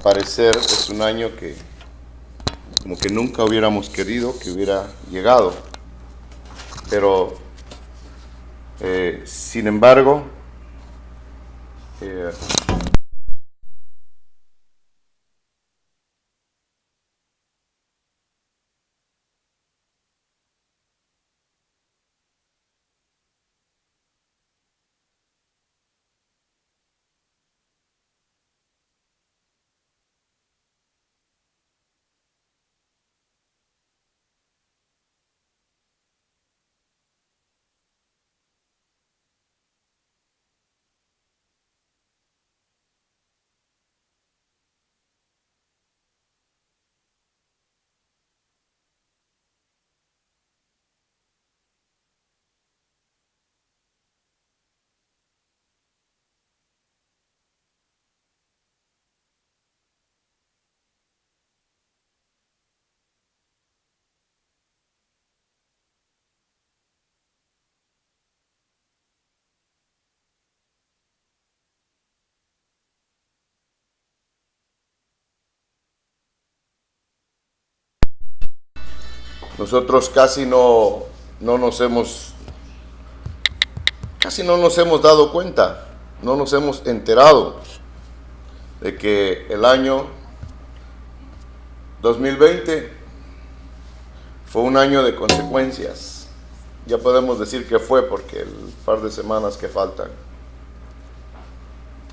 parecer es un año que como que nunca hubiéramos querido que hubiera llegado. Pero, sin embargo, nosotros casi no nos hemos dado cuenta, no nos hemos enterado de que el año 2020 fue un año de consecuencias. Ya podemos decir que fue porque el par de semanas que faltan,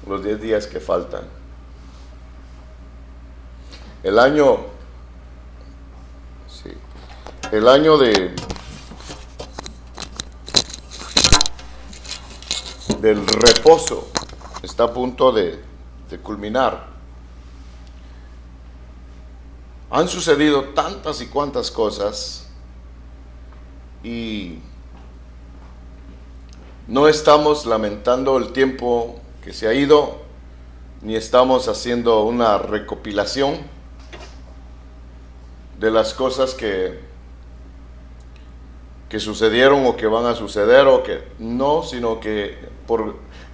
los 10 días que faltan, el año del reposo está a punto de culminar. Han sucedido tantas y cuantas cosas y no estamos lamentando el tiempo que se ha ido, ni estamos haciendo una recopilación de las cosas que sucedieron o que van a suceder o que no, sino que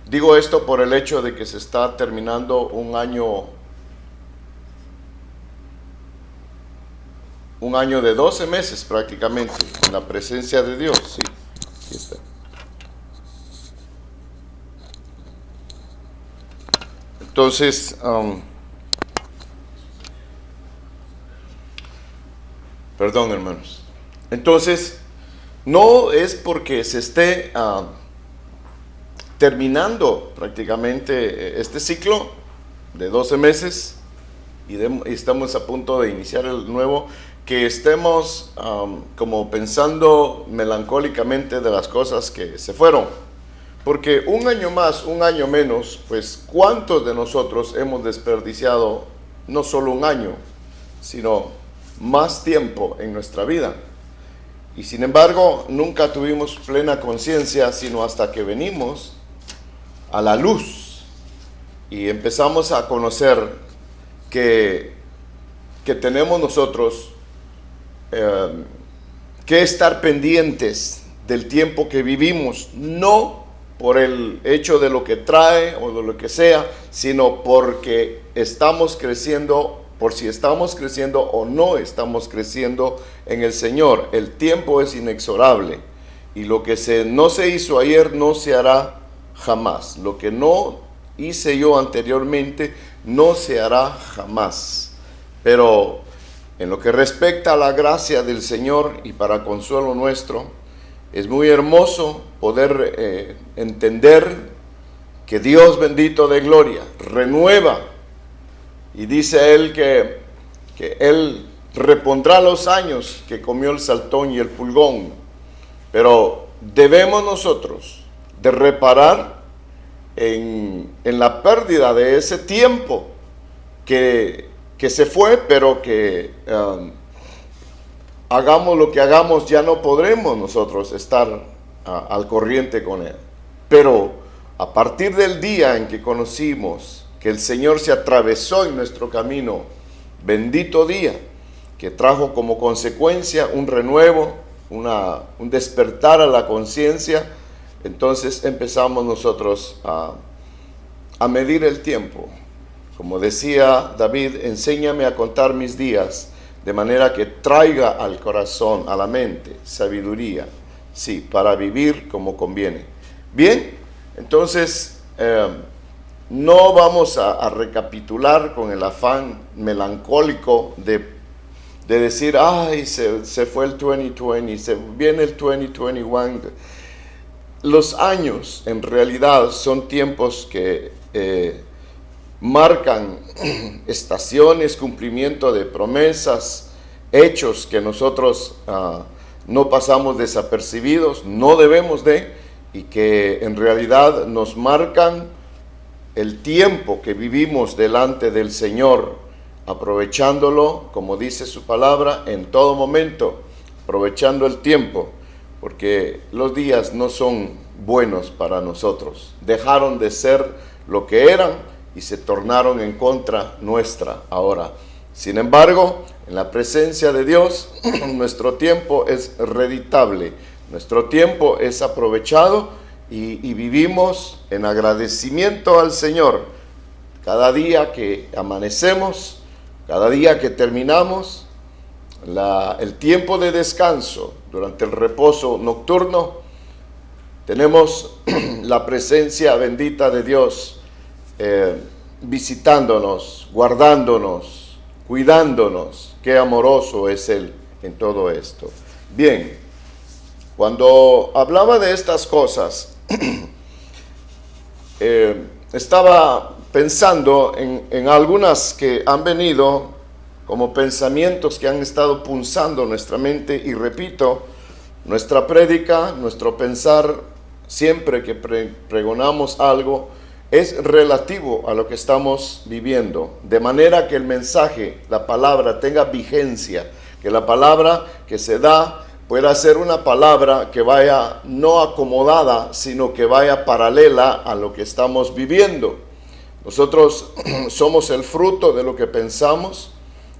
digo esto por el hecho de que se está terminando un año de 12 meses prácticamente en la presencia de Dios. Sí, aquí está. Entonces, perdón, hermanos. Entonces, no es porque se esté terminando prácticamente este ciclo de 12 meses y estamos a punto de iniciar el nuevo, que estemos como pensando melancólicamente de las cosas que se fueron. Porque un año más, un año menos, pues ¿cuántos de nosotros hemos desperdiciado no solo un año, sino más tiempo en nuestra vida? Y sin embargo, nunca tuvimos plena conciencia, sino hasta que venimos a la luz y empezamos a conocer que tenemos nosotros que estar pendientes del tiempo que vivimos, no por el hecho de lo que trae o de lo que sea, sino porque estamos creciendo, por si estamos creciendo o no estamos creciendo en el Señor. El tiempo es inexorable y lo que no se hizo ayer no se hará jamás. Lo que no hice yo anteriormente no se hará jamás. Pero en lo que respecta a la gracia del Señor y para consuelo nuestro, es muy hermoso poder entender que Dios bendito de gloria renueva. Y dice él que él repondrá los años que comió el saltón y el pulgón. Pero debemos nosotros de reparar en la pérdida de ese tiempo que se fue, pero que hagamos lo que hagamos, ya no podremos nosotros estar al corriente con él. Pero a partir del día en que conocimos que el Señor se atravesó en nuestro camino, bendito día, que trajo como consecuencia un renuevo, un despertar a la conciencia, entonces empezamos nosotros a medir el tiempo Como decía David, enséñame a contar mis días, de manera que traiga al corazón, a la mente, sabiduría, sí, para vivir como conviene. Bien, entonces no vamos a recapitular con el afán melancólico de decir, ay, se fue el 2020, se viene el 2021. Los años en realidad son tiempos que marcan estaciones, cumplimiento de promesas, hechos que nosotros no pasamos desapercibidos, no debemos de, y que en realidad nos marcan el tiempo que vivimos delante del Señor, aprovechándolo, como dice su palabra, en todo momento, aprovechando el tiempo, porque los días no son buenos para nosotros. Dejaron de ser lo que eran y se tornaron en contra nuestra ahora. Sin embargo, en la presencia de Dios, nuestro tiempo es reditable, nuestro tiempo es aprovechado y vivimos en agradecimiento al Señor. Cada día que amanecemos, cada día que terminamos el tiempo de descanso, durante el reposo nocturno, tenemos la presencia bendita de Dios visitándonos, guardándonos, cuidándonos. Qué amoroso es Él en todo esto. Bien, cuando hablaba de estas cosas, estaba pensando en algunas que han venido como pensamientos que han estado punzando nuestra mente, y repito, nuestra prédica, nuestro pensar, siempre que pregonamos algo, es relativo a lo que estamos viviendo, de manera que el mensaje, la palabra, tenga vigencia, que la palabra que se da pueda ser una palabra que vaya no acomodada, sino que vaya paralela a lo que estamos viviendo. Nosotros somos el fruto de lo que pensamos,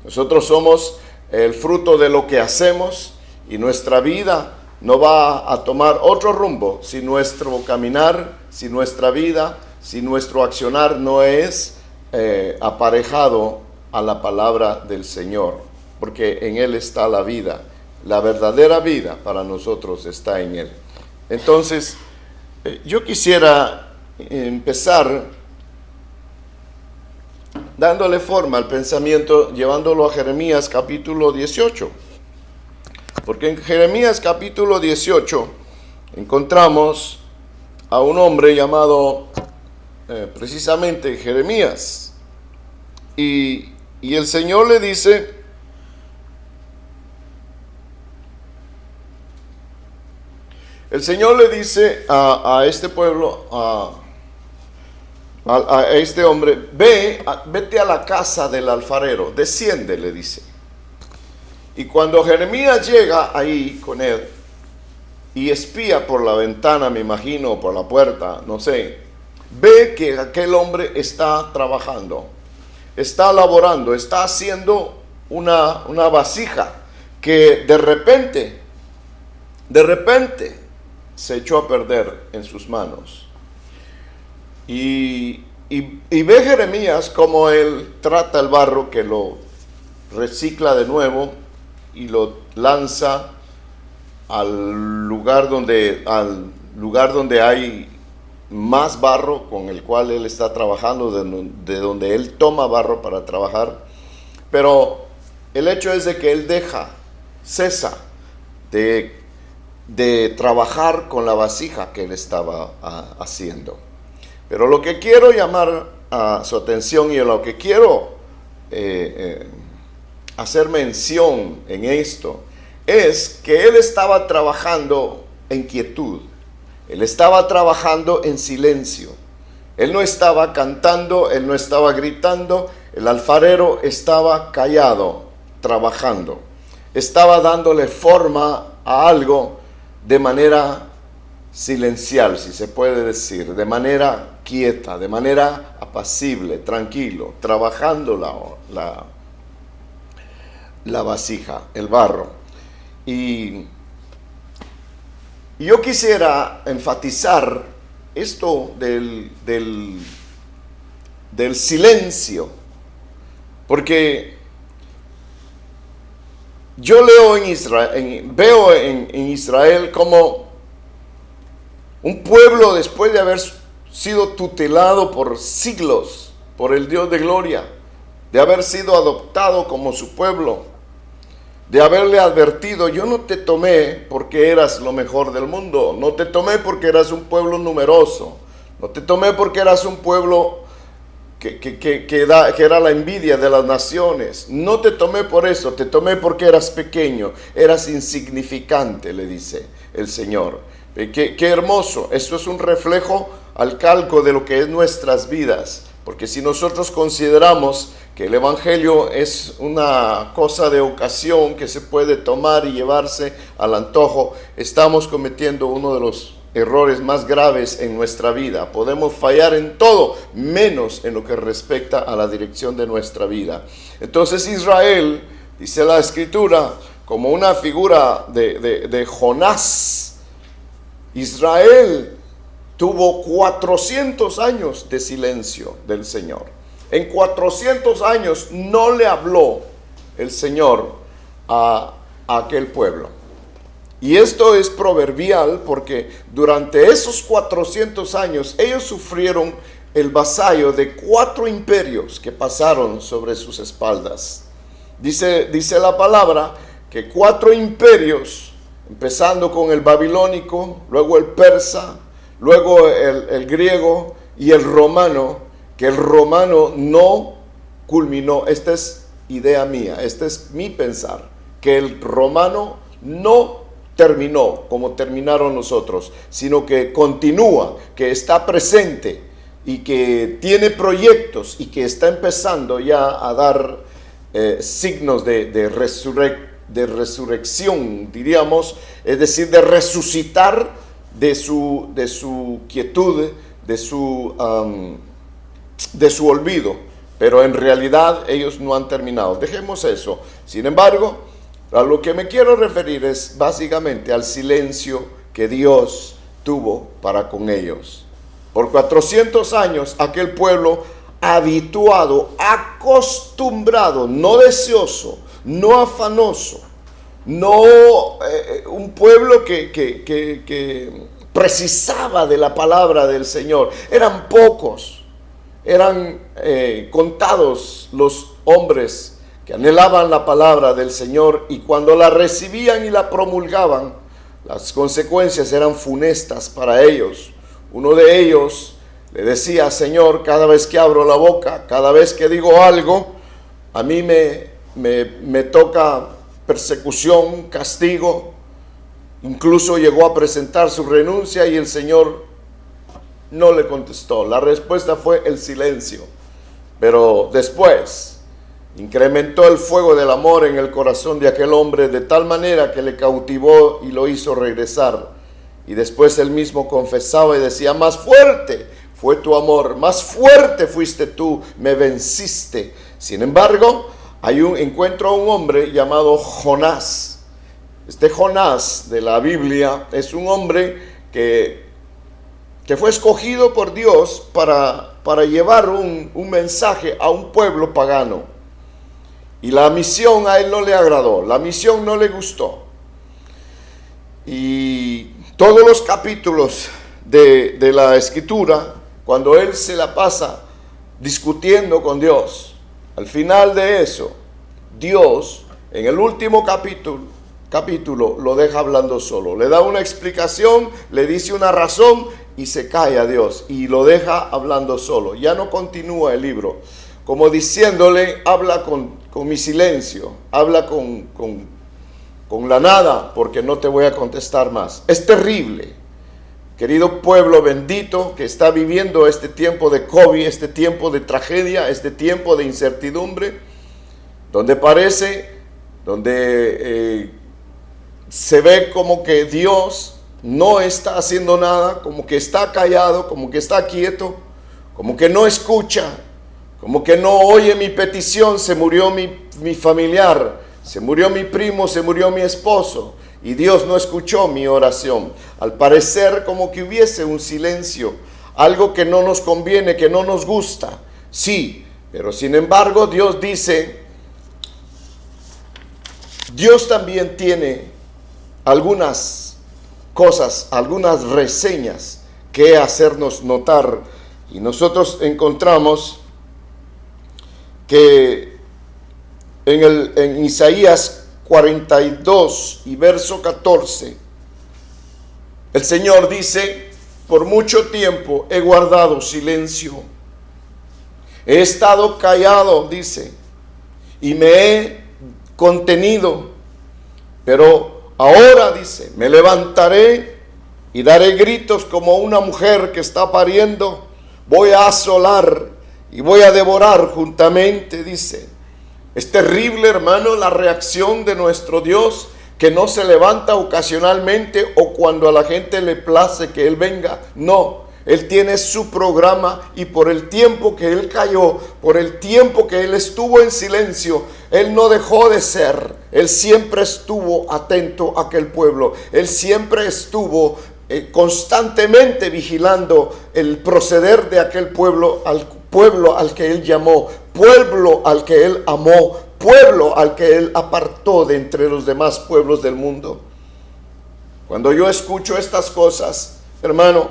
nosotros somos el fruto de lo que hacemos, y nuestra vida no va a tomar otro rumbo si nuestro caminar, si nuestra vida, si nuestro accionar no es aparejado a la palabra del Señor, porque en Él está la vida, la verdadera vida para nosotros está en Él. Entonces, yo quisiera empezar dándole forma al pensamiento, llevándolo a Jeremías capítulo 18. Porque en Jeremías capítulo 18 encontramos a un hombre llamado precisamente Jeremías. Y el Señor le dice, a este pueblo, a este hombre, vete a la casa del alfarero, desciende, le dice. Y cuando Jeremías llega ahí con él y espía por la ventana, me imagino, por la puerta, no sé, ve que aquel hombre está trabajando, está laborando, está haciendo una vasija que de repente se echó a perder en sus manos. Y ve Jeremías como él trata el barro, que lo recicla de nuevo y lo lanza al lugar donde hay más barro con el cual él está trabajando, de donde él toma barro para trabajar. Pero el hecho es de que él cesa de trabajar con la vasija que él estaba haciendo. Pero lo que quiero llamar a su atención, y a lo que quiero hacer mención en esto, es que él estaba trabajando en quietud, él estaba trabajando en silencio, él no estaba cantando, él no estaba gritando, el alfarero estaba callado, trabajando, estaba dándole forma a algo de manera silencial, si se puede decir, de manera quieta, de manera apacible, tranquilo, trabajando la vasija, el barro. Y yo quisiera enfatizar esto del del silencio, porque yo leo en Israel, veo en Israel como un pueblo después de haber sido tutelado por siglos por el Dios de gloria, de haber sido adoptado como su pueblo, de haberle advertido: yo no te tomé porque eras lo mejor del mundo, no te tomé porque eras un pueblo numeroso, no te tomé porque eras un pueblo que era la envidia de las naciones, no te tomé por eso, te tomé porque eras pequeño, eras insignificante, le dice el Señor. Qué hermoso, eso es un reflejo al calco de lo que es nuestras vidas, porque si nosotros consideramos que el Evangelio es una cosa de ocasión que se puede tomar y llevarse al antojo, estamos cometiendo uno de los errores más graves en nuestra vida. Podemos fallar en todo, menos en lo que respecta a la dirección de nuestra vida. Entonces Israel, dice la Escritura, como una figura de Jonás, Israel tuvo 400 años de silencio del Señor. En 400 años no le habló el Señor a aquel pueblo. Y esto es proverbial porque durante esos 400 años ellos sufrieron el vasallo de 4 imperios que pasaron sobre sus espaldas. Dice la palabra que 4 imperios, empezando con el babilónico, luego el persa, luego el griego y el romano, que el romano no culminó. Esta es idea mía, este es mi pensar, que el romano no terminó como terminaron nosotros, sino que continúa, que está presente y que tiene proyectos y que está empezando ya a dar signos de resurrección, diríamos, es decir, de resucitar de su quietud, de su olvido, pero en realidad ellos no han terminado. Dejemos eso. Sin embargo, a lo que me quiero referir es básicamente al silencio que Dios tuvo para con ellos. Por 400 años aquel pueblo habituado, acostumbrado, no deseoso, no afanoso, no un pueblo que precisaba de la palabra del Señor. Eran pocos, eran contados los hombres que anhelaban la palabra del Señor, y cuando la recibían y la promulgaban, las consecuencias eran funestas para ellos. Uno de ellos le decía: Señor, cada vez que abro la boca, cada vez que digo algo, a mí me toca persecución, castigo. Incluso llegó a presentar su renuncia y el Señor no le contestó. La respuesta fue el silencio. Pero después incrementó el fuego del amor en el corazón de aquel hombre de tal manera que le cautivó y lo hizo regresar. Y después él mismo confesaba y decía: más fuerte fue tu amor, más fuerte fuiste tú, me venciste. Sin embargo, encuentro a un hombre llamado Jonás. Este Jonás de la Biblia es un hombre que fue escogido por Dios para llevar un mensaje a un pueblo pagano. Y la misión a él no le agradó, la misión no le gustó. Y todos los capítulos de la Escritura, cuando él se la pasa discutiendo con Dios, al final de eso, Dios, en el último capítulo lo deja hablando solo. Le da una explicación, le dice una razón y se calla Dios y lo deja hablando solo. Ya no continúa el libro, como diciéndole: habla con mi silencio, habla con la nada, porque no te voy a contestar más. Es terrible, querido pueblo bendito que está viviendo este tiempo de COVID, este tiempo de tragedia, este tiempo de incertidumbre, donde se ve como que Dios no está haciendo nada, como que está callado, como que está quieto, como que no escucha, como que no oye mi petición. Se murió mi familiar, se murió mi primo, se murió mi esposo, y Dios no escuchó mi oración. Al parecer como que hubiese un silencio, algo que no nos conviene, que no nos gusta, Sí, pero sin embargo Dios dice, Dios también tiene algunas cosas, algunas reseñas que hacernos notar. Y nosotros encontramos que en Isaías 42 y verso 14, el Señor dice, por mucho tiempo he guardado silencio, he estado callado, dice, y me he contenido, pero ahora, dice, me levantaré y daré gritos como una mujer que está pariendo, voy a asolar y voy a devorar juntamente, dice. Es terrible, hermano, la reacción de nuestro Dios, que no se levanta ocasionalmente o cuando a la gente le place que Él venga. No, Él tiene su programa, y por el tiempo que Él cayó, por el tiempo que Él estuvo en silencio, Él no dejó de ser. Él siempre estuvo atento a aquel pueblo. Él siempre estuvo constantemente vigilando el proceder de aquel pueblo al que Él llamó, pueblo al que Él amó, pueblo al que Él apartó de entre los demás pueblos del mundo. Cuando yo escucho estas cosas, hermano,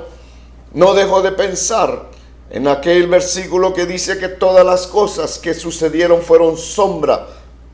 no dejo de pensar en aquel versículo que dice que todas las cosas que sucedieron fueron sombra,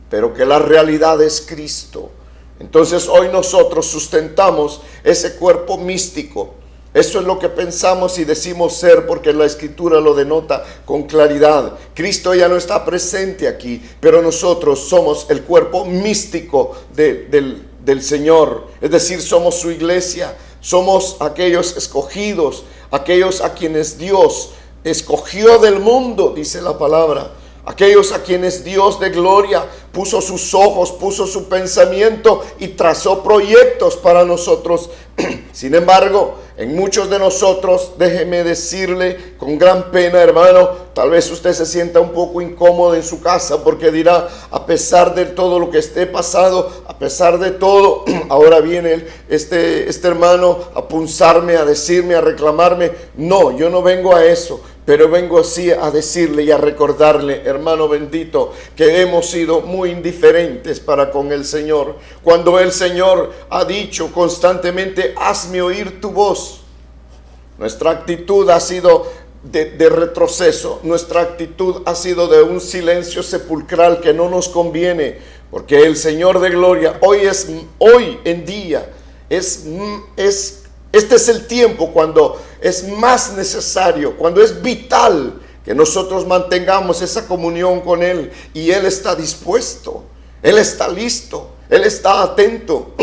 pero que la realidad es Cristo. Entonces hoy nosotros sustentamos ese cuerpo místico. Eso es lo que pensamos y decimos ser, porque la Escritura lo denota con claridad. Cristo ya no está presente aquí, pero nosotros somos el cuerpo místico del Señor. Es decir, somos su iglesia, somos aquellos escogidos, aquellos a quienes Dios escogió del mundo, dice la palabra. Aquellos a quienes Dios de gloria puso sus ojos, puso su pensamiento y trazó proyectos para nosotros. Sin embargo, en muchos de nosotros, déjeme decirle con gran pena, hermano, tal vez usted se sienta un poco incómodo en su casa porque dirá, a pesar de todo lo que esté pasado, a pesar de todo, ahora viene este hermano a punzarme, a decirme, a reclamarme. No, yo no vengo a eso. Pero vengo así a decirle y a recordarle, hermano bendito, que hemos sido muy indiferentes para con el Señor. Cuando el Señor ha dicho constantemente, hazme oír tu voz. Nuestra actitud ha sido de retroceso. Nuestra actitud ha sido de un silencio sepulcral que no nos conviene. Porque el Señor de gloria hoy en día, este es el tiempo cuando es más necesario, cuando es vital que nosotros mantengamos esa comunión con Él. Y Él está dispuesto, Él está listo, Él está atento,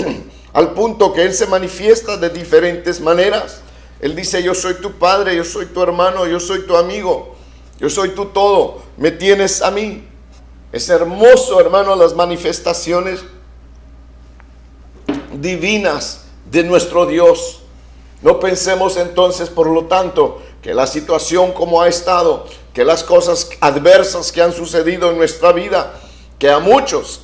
al punto que Él se manifiesta de diferentes maneras. Él dice, yo soy tu padre, yo soy tu hermano, yo soy tu amigo, yo soy tu todo, me tienes a mí. Es hermoso, hermano, las manifestaciones divinas de nuestro Dios. No pensemos entonces, por lo tanto, que la situación como ha estado, que las cosas adversas que han sucedido en nuestra vida, que a muchos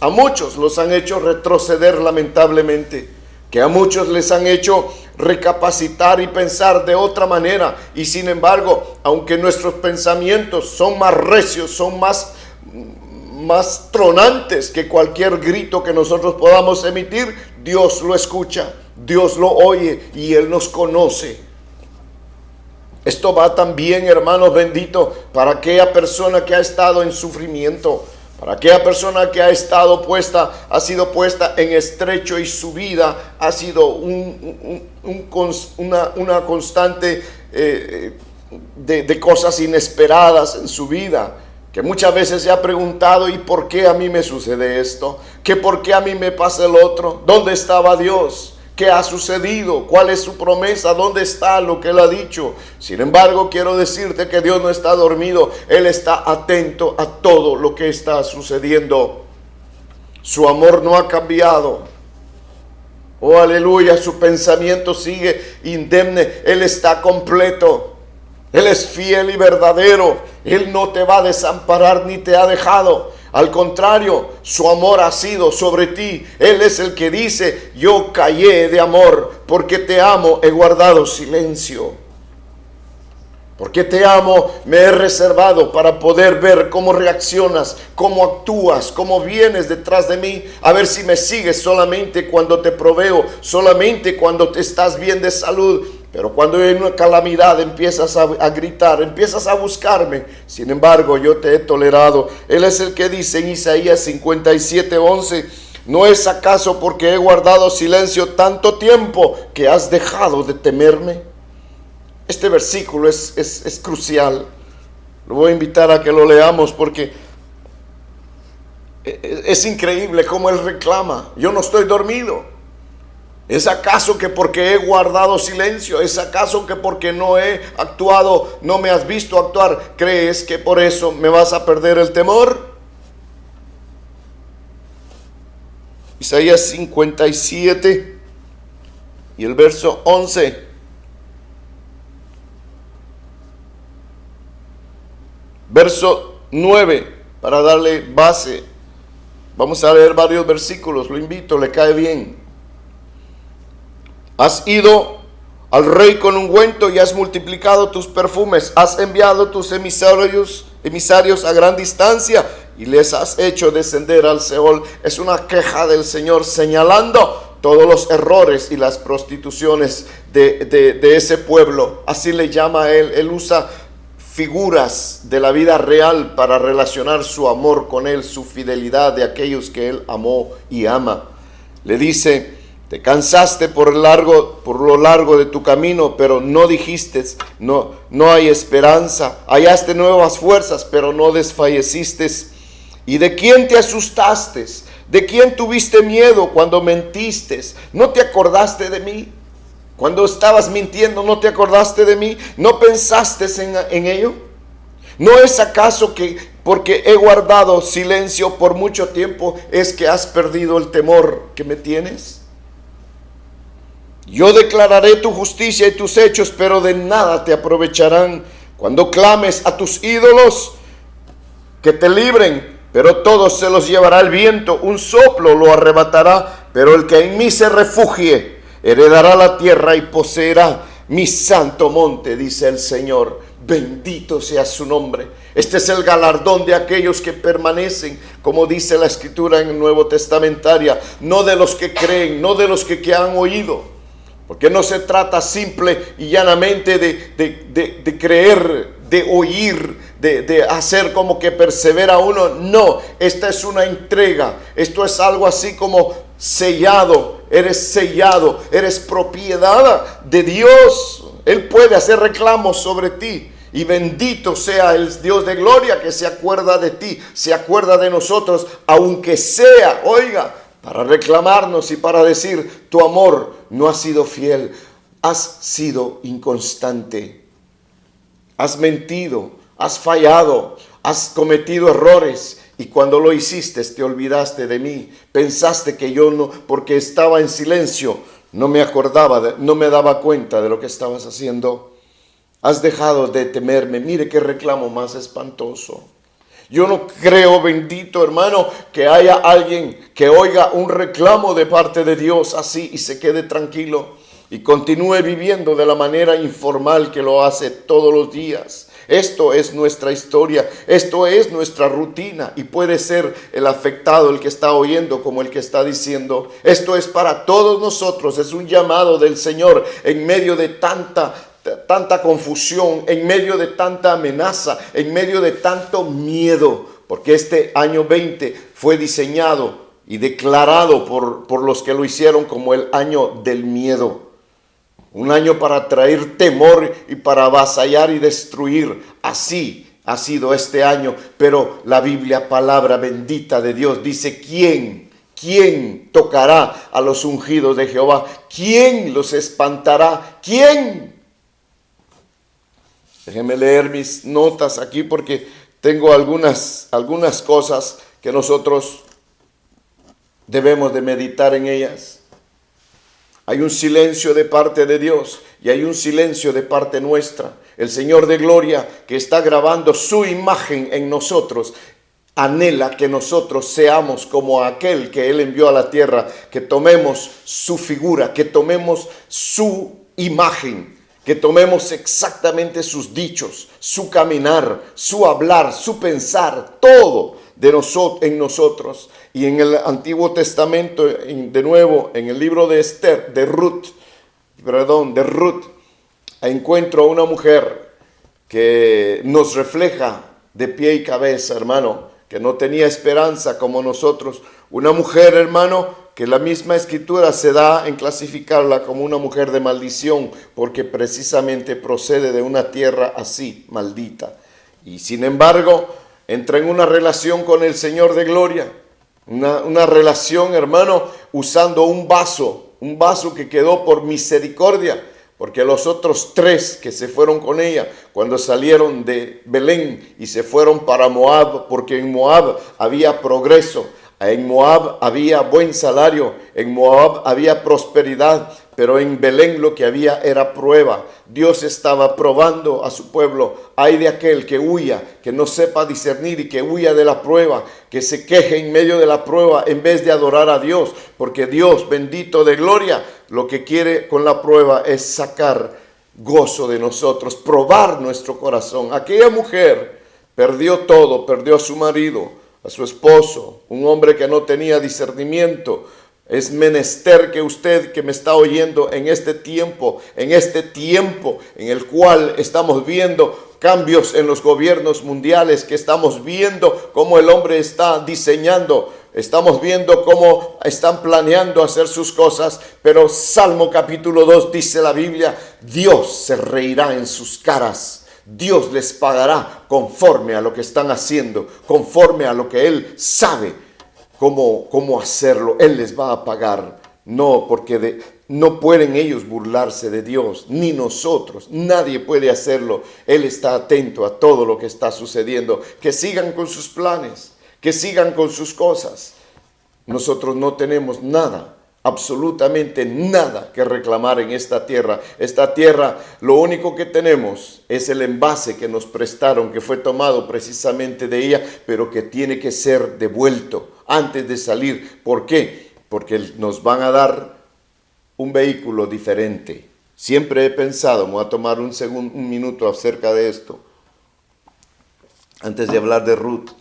los han hecho retroceder lamentablemente, que a muchos les han hecho recapacitar y pensar de otra manera. Y sin embargo, aunque nuestros pensamientos son más recios, son más tronantes que cualquier grito que nosotros podamos emitir, Dios lo escucha, Dios lo oye y Él nos conoce. Esto va también, hermanos benditos, para aquella persona que ha estado en sufrimiento, para aquella persona que ha sido puesta en estrecho y su vida ha sido una constante de cosas inesperadas en su vida. Que muchas veces se ha preguntado, ¿y por qué a mí me sucede esto? ¿Qué por qué a mí me pasa el otro? ¿Dónde estaba Dios? ¿Qué ha sucedido? ¿Cuál es su promesa? ¿Dónde está lo que Él ha dicho? Sin embargo, quiero decirte que Dios no está dormido. Él está atento a todo lo que está sucediendo. Su amor no ha cambiado. Oh, aleluya, su pensamiento sigue indemne. Él está completo. Él es fiel y verdadero. Él no te va a desamparar ni te ha dejado. Al contrario, su amor ha sido sobre ti. Él es el que dice, yo callé de amor, porque te amo, he guardado silencio. Porque te amo, me he reservado para poder ver cómo reaccionas, cómo actúas, cómo vienes detrás de mí. A ver si me sigues solamente cuando te proveo, solamente cuando te estás bien de salud. Pero cuando hay una calamidad empiezas a gritar, empiezas a buscarme. Sin embargo, yo te he tolerado. Él es el que dice en Isaías 57:11, ¿no es acaso porque he guardado silencio tanto tiempo que has dejado de temerme? Este versículo es crucial. Lo voy a invitar a que lo leamos porque es increíble cómo él reclama. Yo no estoy dormido. ¿Es acaso que porque he guardado silencio? ¿Es acaso que porque no he actuado, no me has visto actuar, crees que por eso me vas a perder el temor? Isaías 57 y el verso 11. Verso 9, para darle base. Vamos a leer varios versículos, lo invito, le cae bien. Has ido al rey con ungüento y has multiplicado tus perfumes. Has enviado tus emisarios a gran distancia y les has hecho descender al Seol. Es una queja del Señor señalando todos los errores y las prostituciones de ese pueblo. Así le llama él. Él usa figuras de la vida real para relacionar su amor con él, su fidelidad de aquellos que él amó y ama. Le dice, te cansaste por lo largo de tu camino, pero no dijiste, no hay esperanza. Hallaste nuevas fuerzas, pero no desfalleciste. ¿Y de quién te asustaste? ¿De quién tuviste miedo cuando mentiste? ¿No te acordaste de mí? Cuando estabas mintiendo, ¿no te acordaste de mí? ¿No pensaste en ello? ¿No es acaso que porque he guardado silencio por mucho tiempo es que has perdido el temor que me tienes? Yo declararé tu justicia y tus hechos, pero de nada te aprovecharán. Cuando clames a tus ídolos que te libren, pero todos se los llevará el viento, un soplo lo arrebatará, pero el que en mí se refugie heredará la tierra y poseerá mi santo monte, dice el Señor. Bendito sea su nombre. Este es el galardón de aquellos que permanecen, como dice la Escritura en el Nuevo Testamentario, no de los que creen, no de los que han oído. Porque no se trata simple y llanamente de creer, de oír, de hacer como que persevera uno. No, esta es una entrega. Esto es algo así como sellado, eres propiedad de Dios. Él puede hacer reclamos sobre ti. Y bendito sea el Dios de gloria que se acuerda de ti, se acuerda de nosotros, aunque sea, oiga, para reclamarnos y para decir, tu amor no ha sido fiel, has sido inconstante, has mentido, has fallado, has cometido errores. Y cuando lo hiciste, te olvidaste de mí. Pensaste que yo no, porque estaba en silencio, no me acordaba, no me daba cuenta de lo que estabas haciendo. Has dejado de temerme. Mire qué reclamo más espantoso. Yo no creo, bendito hermano, que haya alguien que oiga un reclamo de parte de Dios así y se quede tranquilo y continúe viviendo de la manera informal que lo hace todos los días. Esto es nuestra historia, esto es nuestra rutina y puede ser el afectado, el que está oyendo, como el que está diciendo. Esto es para todos nosotros, es un llamado del Señor en medio de tanta confusión, en medio de tanta amenaza, en medio de tanto miedo, porque este año 20 fue diseñado y declarado por los que lo hicieron como el año del miedo. Un año para traer temor y para avasallar y destruir. Así ha sido este año. Pero la Biblia, palabra bendita de Dios, dice: ¿Quién tocará a los ungidos de Jehová? ¿Quién los espantará? ¿Quién? Déjenme leer mis notas aquí porque tengo algunas cosas que nosotros debemos de meditar en ellas. Hay un silencio de parte de Dios y hay un silencio de parte nuestra. El Señor de gloria, que está grabando su imagen en nosotros, anhela que nosotros seamos como aquel que Él envió a la tierra, que tomemos su figura, que tomemos su imagen. que tomemos exactamente sus dichos, su caminar, su hablar, su pensar, todo en nosotros. Y en el Antiguo Testamento, de nuevo, en el libro de Esther, de Ruth, encuentro a una mujer que nos refleja de pie y cabeza, hermano, que no tenía esperanza como nosotros. Una mujer, hermano, que la misma escritura se da en clasificarla como una mujer de maldición, porque precisamente procede de una tierra así, maldita. Y sin embargo, entra en una relación con el Señor de gloria, una relación, hermano, usando un vaso que quedó por misericordia, porque los otros 3 que se fueron con ella, cuando salieron de Belén y se fueron para Moab, porque en Moab había progreso, en Moab había buen salario, en Moab había prosperidad, pero en Belén lo que había era prueba. Dios estaba probando a su pueblo. Ay de aquel que huya, que no sepa discernir y que huya de la prueba, que se queje en medio de la prueba en vez de adorar a Dios, porque Dios, bendito de gloria, lo que quiere con la prueba es sacar gozo de nosotros, probar nuestro corazón. Aquella mujer perdió todo, perdió a su marido, a su esposo, un hombre que no tenía discernimiento. Es menester que usted que me está oyendo en este tiempo en el cual estamos viendo cambios en los gobiernos mundiales, que estamos viendo cómo el hombre está diseñando, estamos viendo cómo están planeando hacer sus cosas, pero Salmo capítulo 2 dice la Biblia, Dios se reirá en sus caras. Dios les pagará conforme a lo que están haciendo, conforme a lo que Él sabe cómo hacerlo. Él les va a pagar. No, porque no pueden ellos burlarse de Dios, ni nosotros. Nadie puede hacerlo. Él está atento a todo lo que está sucediendo. Que sigan con sus planes, que sigan con sus cosas. Nosotros no tenemos nada, absolutamente nada que reclamar en esta tierra. Esta tierra, lo único que tenemos es el envase que nos prestaron, que fue tomado precisamente de ella, pero que tiene que ser devuelto antes de salir. ¿Por qué? Porque nos van a dar un vehículo diferente. Siempre he pensado, me voy a tomar un minuto acerca de esto, antes de hablar de Ruth.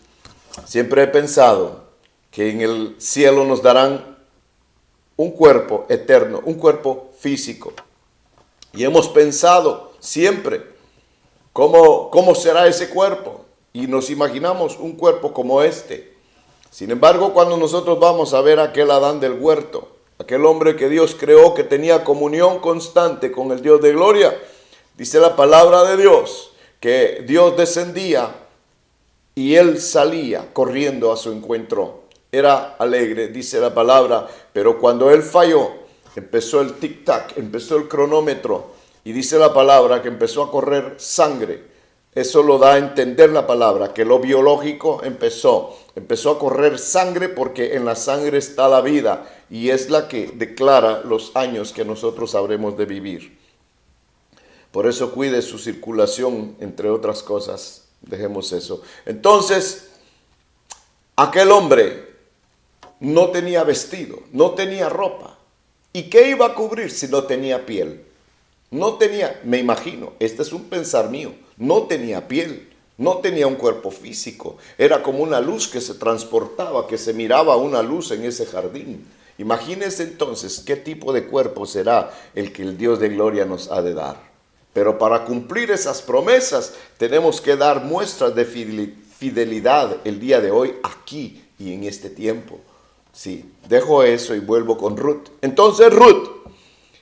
Siempre he pensado que en el cielo nos darán un cuerpo eterno, un cuerpo físico. Y hemos pensado siempre cómo será ese cuerpo. Y nos imaginamos un cuerpo como este. Sin embargo, cuando nosotros vamos a ver a aquel Adán del huerto, aquel hombre que Dios creó, que tenía comunión constante con el Dios de gloria, dice la palabra de Dios, que Dios descendía y él salía corriendo a su encuentro. Era alegre, dice la palabra, pero cuando él falló, empezó el tic-tac, empezó el cronómetro, y dice la palabra que empezó a correr sangre. Eso lo da a entender la palabra, que lo biológico empezó a correr sangre, porque en la sangre está la vida, y es la que declara los años que nosotros habremos de vivir. Por eso cuide su circulación, entre otras cosas. Dejemos eso. Entonces, aquel hombre no tenía vestido, no tenía ropa. ¿Y qué iba a cubrir si no tenía piel? No tenía, me imagino, este es un pensar mío, no tenía piel, no tenía un cuerpo físico. Era como una luz que se transportaba, que se miraba una luz en ese jardín. Imagínense entonces qué tipo de cuerpo será el que el Dios de gloria nos ha de dar. Pero para cumplir esas promesas tenemos que dar muestras de fidelidad el día de hoy, aquí y en este tiempo. Sí, dejo eso y vuelvo con Ruth. Entonces Ruth,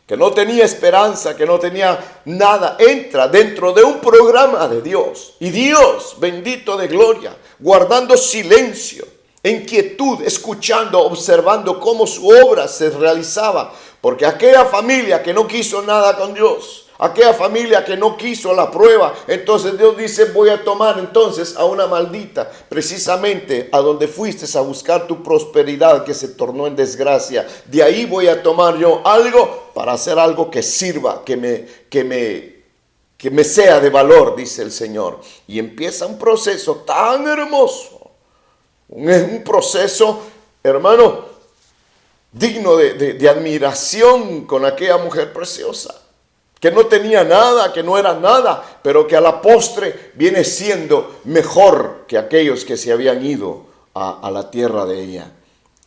que no tenía esperanza, que no tenía nada, entra dentro de un programa de Dios. Y Dios, bendito de gloria, guardando silencio, en quietud, escuchando, observando cómo su obra se realizaba. Porque aquella familia que no quiso nada con Dios, aquella familia que no quiso la prueba, entonces Dios dice, voy a tomar entonces a una maldita, precisamente a donde fuiste a buscar tu prosperidad que se tornó en desgracia. De ahí voy a tomar yo algo para hacer algo que sirva, que me sea de valor, dice el Señor. Y empieza un proceso tan hermoso, un proceso, hermano, digno de admiración con aquella mujer preciosa. que no tenía nada, que no era nada, pero que a la postre viene siendo mejor que aquellos que se habían ido a la tierra de ella.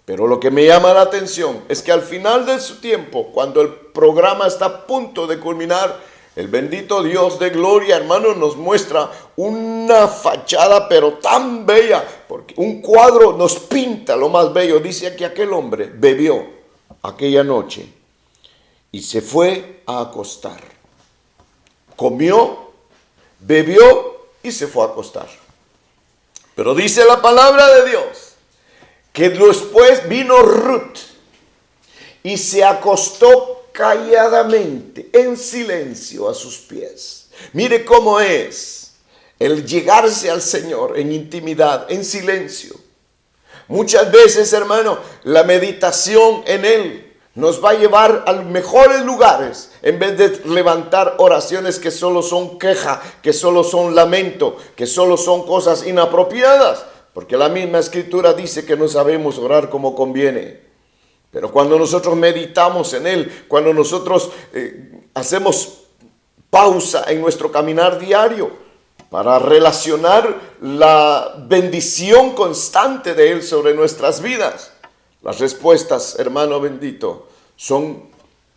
Pero lo que me llama la atención es que al final de su tiempo, cuando el programa está a punto de culminar, el bendito Dios de gloria, hermano, nos muestra una fachada pero tan bella, porque un cuadro nos pinta lo más bello. Dice que aquel hombre bebió aquella noche y se fue a acostar. Comió, bebió y se fue a acostar. Pero dice la palabra de Dios que después vino Ruth y se acostó calladamente, en silencio a sus pies. Mire cómo es el llegarse al Señor en intimidad, en silencio. Muchas veces, hermano, la meditación en Él nos va a llevar a los mejores lugares, en vez de levantar oraciones que solo son queja, que solo son lamento, que solo son cosas inapropiadas, porque la misma Escritura dice que no sabemos orar como conviene. Pero cuando nosotros meditamos en Él, cuando nosotros hacemos pausa en nuestro caminar diario para relacionar la bendición constante de Él sobre nuestras vidas, las respuestas, hermano bendito, son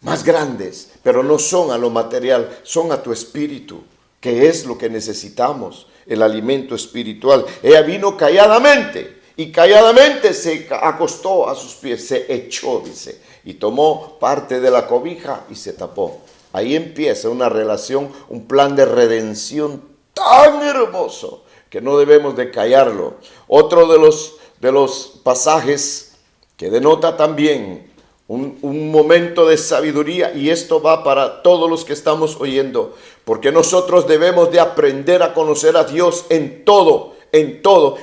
más grandes, pero no son a lo material, son a tu espíritu, que es lo que necesitamos, el alimento espiritual. Ella vino calladamente. Y calladamente se acostó a sus pies, se echó, dice, y tomó parte de la cobija y se tapó. Ahí empieza una relación, un plan de redención tan hermoso que no debemos de callarlo. Otro de los pasajes que denota también un momento de sabiduría, y esto va para todos los que estamos oyendo, porque nosotros debemos de aprender a conocer a Dios en todo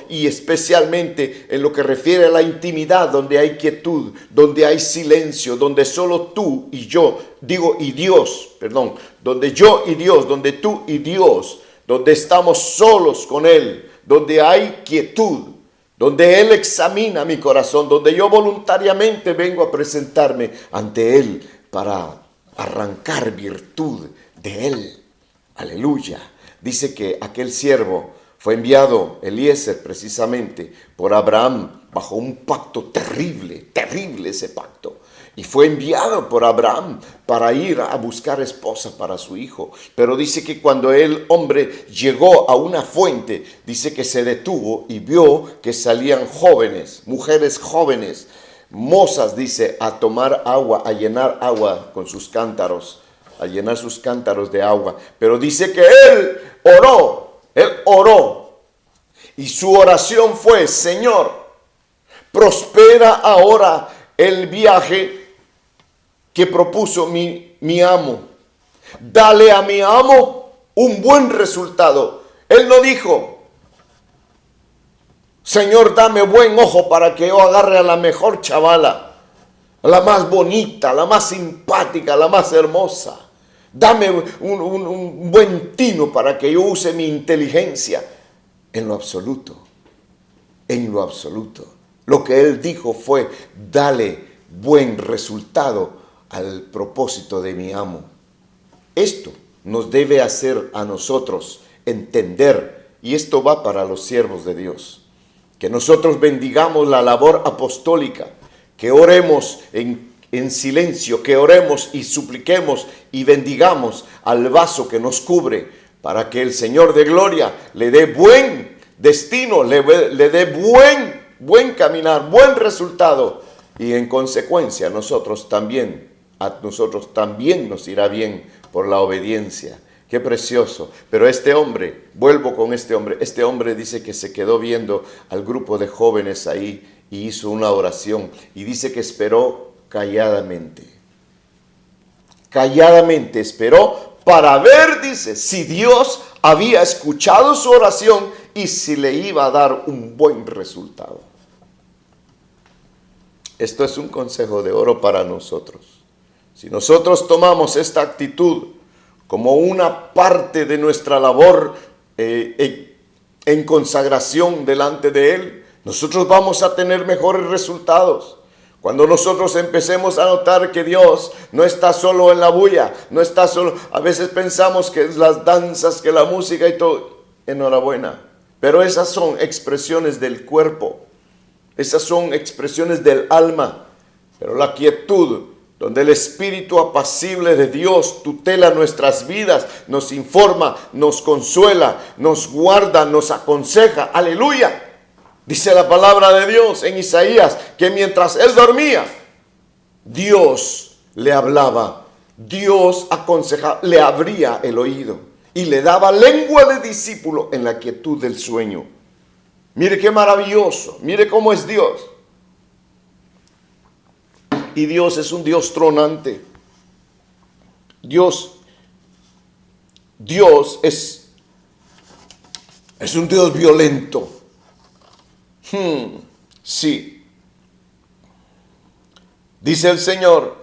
y especialmente en lo que refiere a la intimidad, donde hay quietud, donde hay silencio, donde solo tú y yo, donde yo y Dios, donde tú y Dios, donde estamos solos con Él, donde hay quietud, donde Él examina mi corazón, donde yo voluntariamente vengo a presentarme ante Él para arrancar virtud de Él. Aleluya. Dice que aquel siervo fue enviado, Eliezer, precisamente por Abraham, bajo un pacto terrible ese pacto. Y fue enviado por Abraham para ir a buscar esposa para su hijo. Pero dice que cuando el hombre llegó a una fuente, dice que se detuvo y vio que salían jóvenes, mujeres jóvenes, mozas, dice, a tomar agua, a llenar agua con sus cántaros, a llenar sus cántaros de agua. Pero dice que él oró y su oración fue: Señor, prospera ahora el viaje que propuso mi amo. Dale a mi amo un buen resultado. Él no dijo: Señor, dame buen ojo para que yo agarre a la mejor chavala, a la más bonita, la más simpática, la más hermosa. Dame un buen tino para que yo use mi inteligencia. En lo absoluto. Lo que él dijo fue: dale buen resultado al propósito de mi amo. Esto nos debe hacer a nosotros entender, y esto va para los siervos de Dios, que nosotros bendigamos la labor apostólica, que oremos en silencio, que oremos y supliquemos y bendigamos al vaso que nos cubre, para que el Señor de gloria le dé buen destino, le dé buen caminar, buen resultado, y en consecuencia a nosotros también nos irá bien por la obediencia. Qué precioso. Pero este hombre, vuelvo con este hombre dice que se quedó viendo al grupo de jóvenes ahí y hizo una oración, y dice que esperó calladamente. Calladamente esperó para ver, dice, si Dios había escuchado su oración y si le iba a dar un buen resultado. Esto es un consejo de oro para nosotros. Si nosotros tomamos esta actitud como una parte de nuestra labor en consagración delante de Él, nosotros vamos a tener mejores resultados. Cuando nosotros empecemos a notar que Dios no está solo en la bulla, no está solo, a veces pensamos que es las danzas, que la música y todo, enhorabuena. Pero esas son expresiones del cuerpo, esas son expresiones del alma. Pero la quietud, donde el espíritu apacible de Dios tutela nuestras vidas, nos informa, nos consuela, nos guarda, nos aconseja. ¡Aleluya! Dice la palabra de Dios en Isaías que mientras él dormía, Dios le hablaba, Dios aconsejaba, le abría el oído y le daba lengua de discípulo en la quietud del sueño. Mire qué maravilloso, mire cómo es Dios. Y Dios es un Dios tronante. Dios es un Dios violento. Sí. Dice el Señor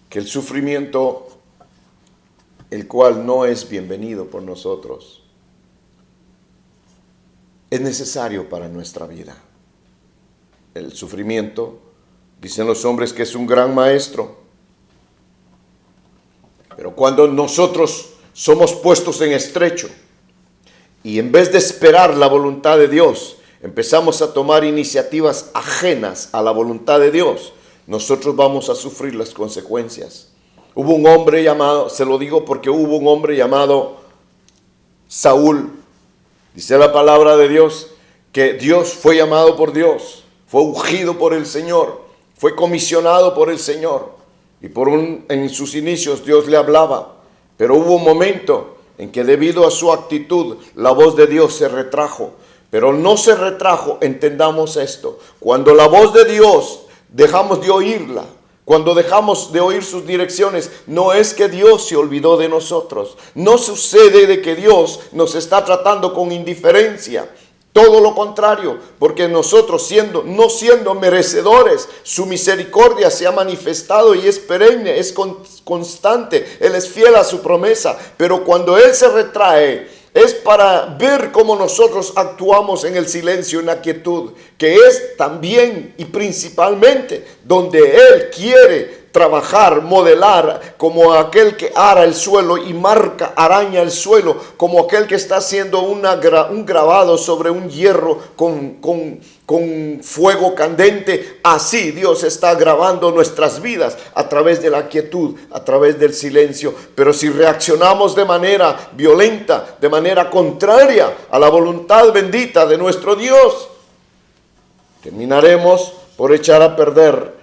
que el sufrimiento, el cual no es bienvenido por nosotros, es necesario para nuestra vida. El sufrimiento, dicen los hombres, que es un gran maestro. Pero cuando nosotros somos puestos en estrecho y en vez de esperar la voluntad de Dios, empezamos a tomar iniciativas ajenas a la voluntad de Dios, nosotros vamos a sufrir las consecuencias. Hubo un hombre llamado, se lo digo porque hubo un hombre llamado Saúl. Dice la palabra de Dios que Dios fue llamado por Dios, fue ungido por el Señor, fue comisionado por el Señor. Y en sus inicios Dios le hablaba, pero hubo un momento en que debido a su actitud la voz de Dios se retrajo. Pero no se retrajo, entendamos esto, cuando la voz de Dios dejamos de oírla, cuando dejamos de oír sus direcciones, no es que Dios se olvidó de nosotros. No sucede de que Dios nos está tratando con indiferencia. Todo lo contrario, porque nosotros no siendo merecedores, su misericordia se ha manifestado y es perenne, es constante. Él es fiel a su promesa, pero cuando Él se retrae, es para ver cómo nosotros actuamos en el silencio, en la quietud, que es también y principalmente donde Él quiere trabajar, modelar, como aquel que ara el suelo y araña el suelo, como aquel que está haciendo un grabado sobre un hierro con fuego candente. Así Dios está grabando nuestras vidas a través de la quietud, a través del silencio. Pero si reaccionamos de manera violenta, de manera contraria a la voluntad bendita de nuestro Dios, terminaremos por echar a perder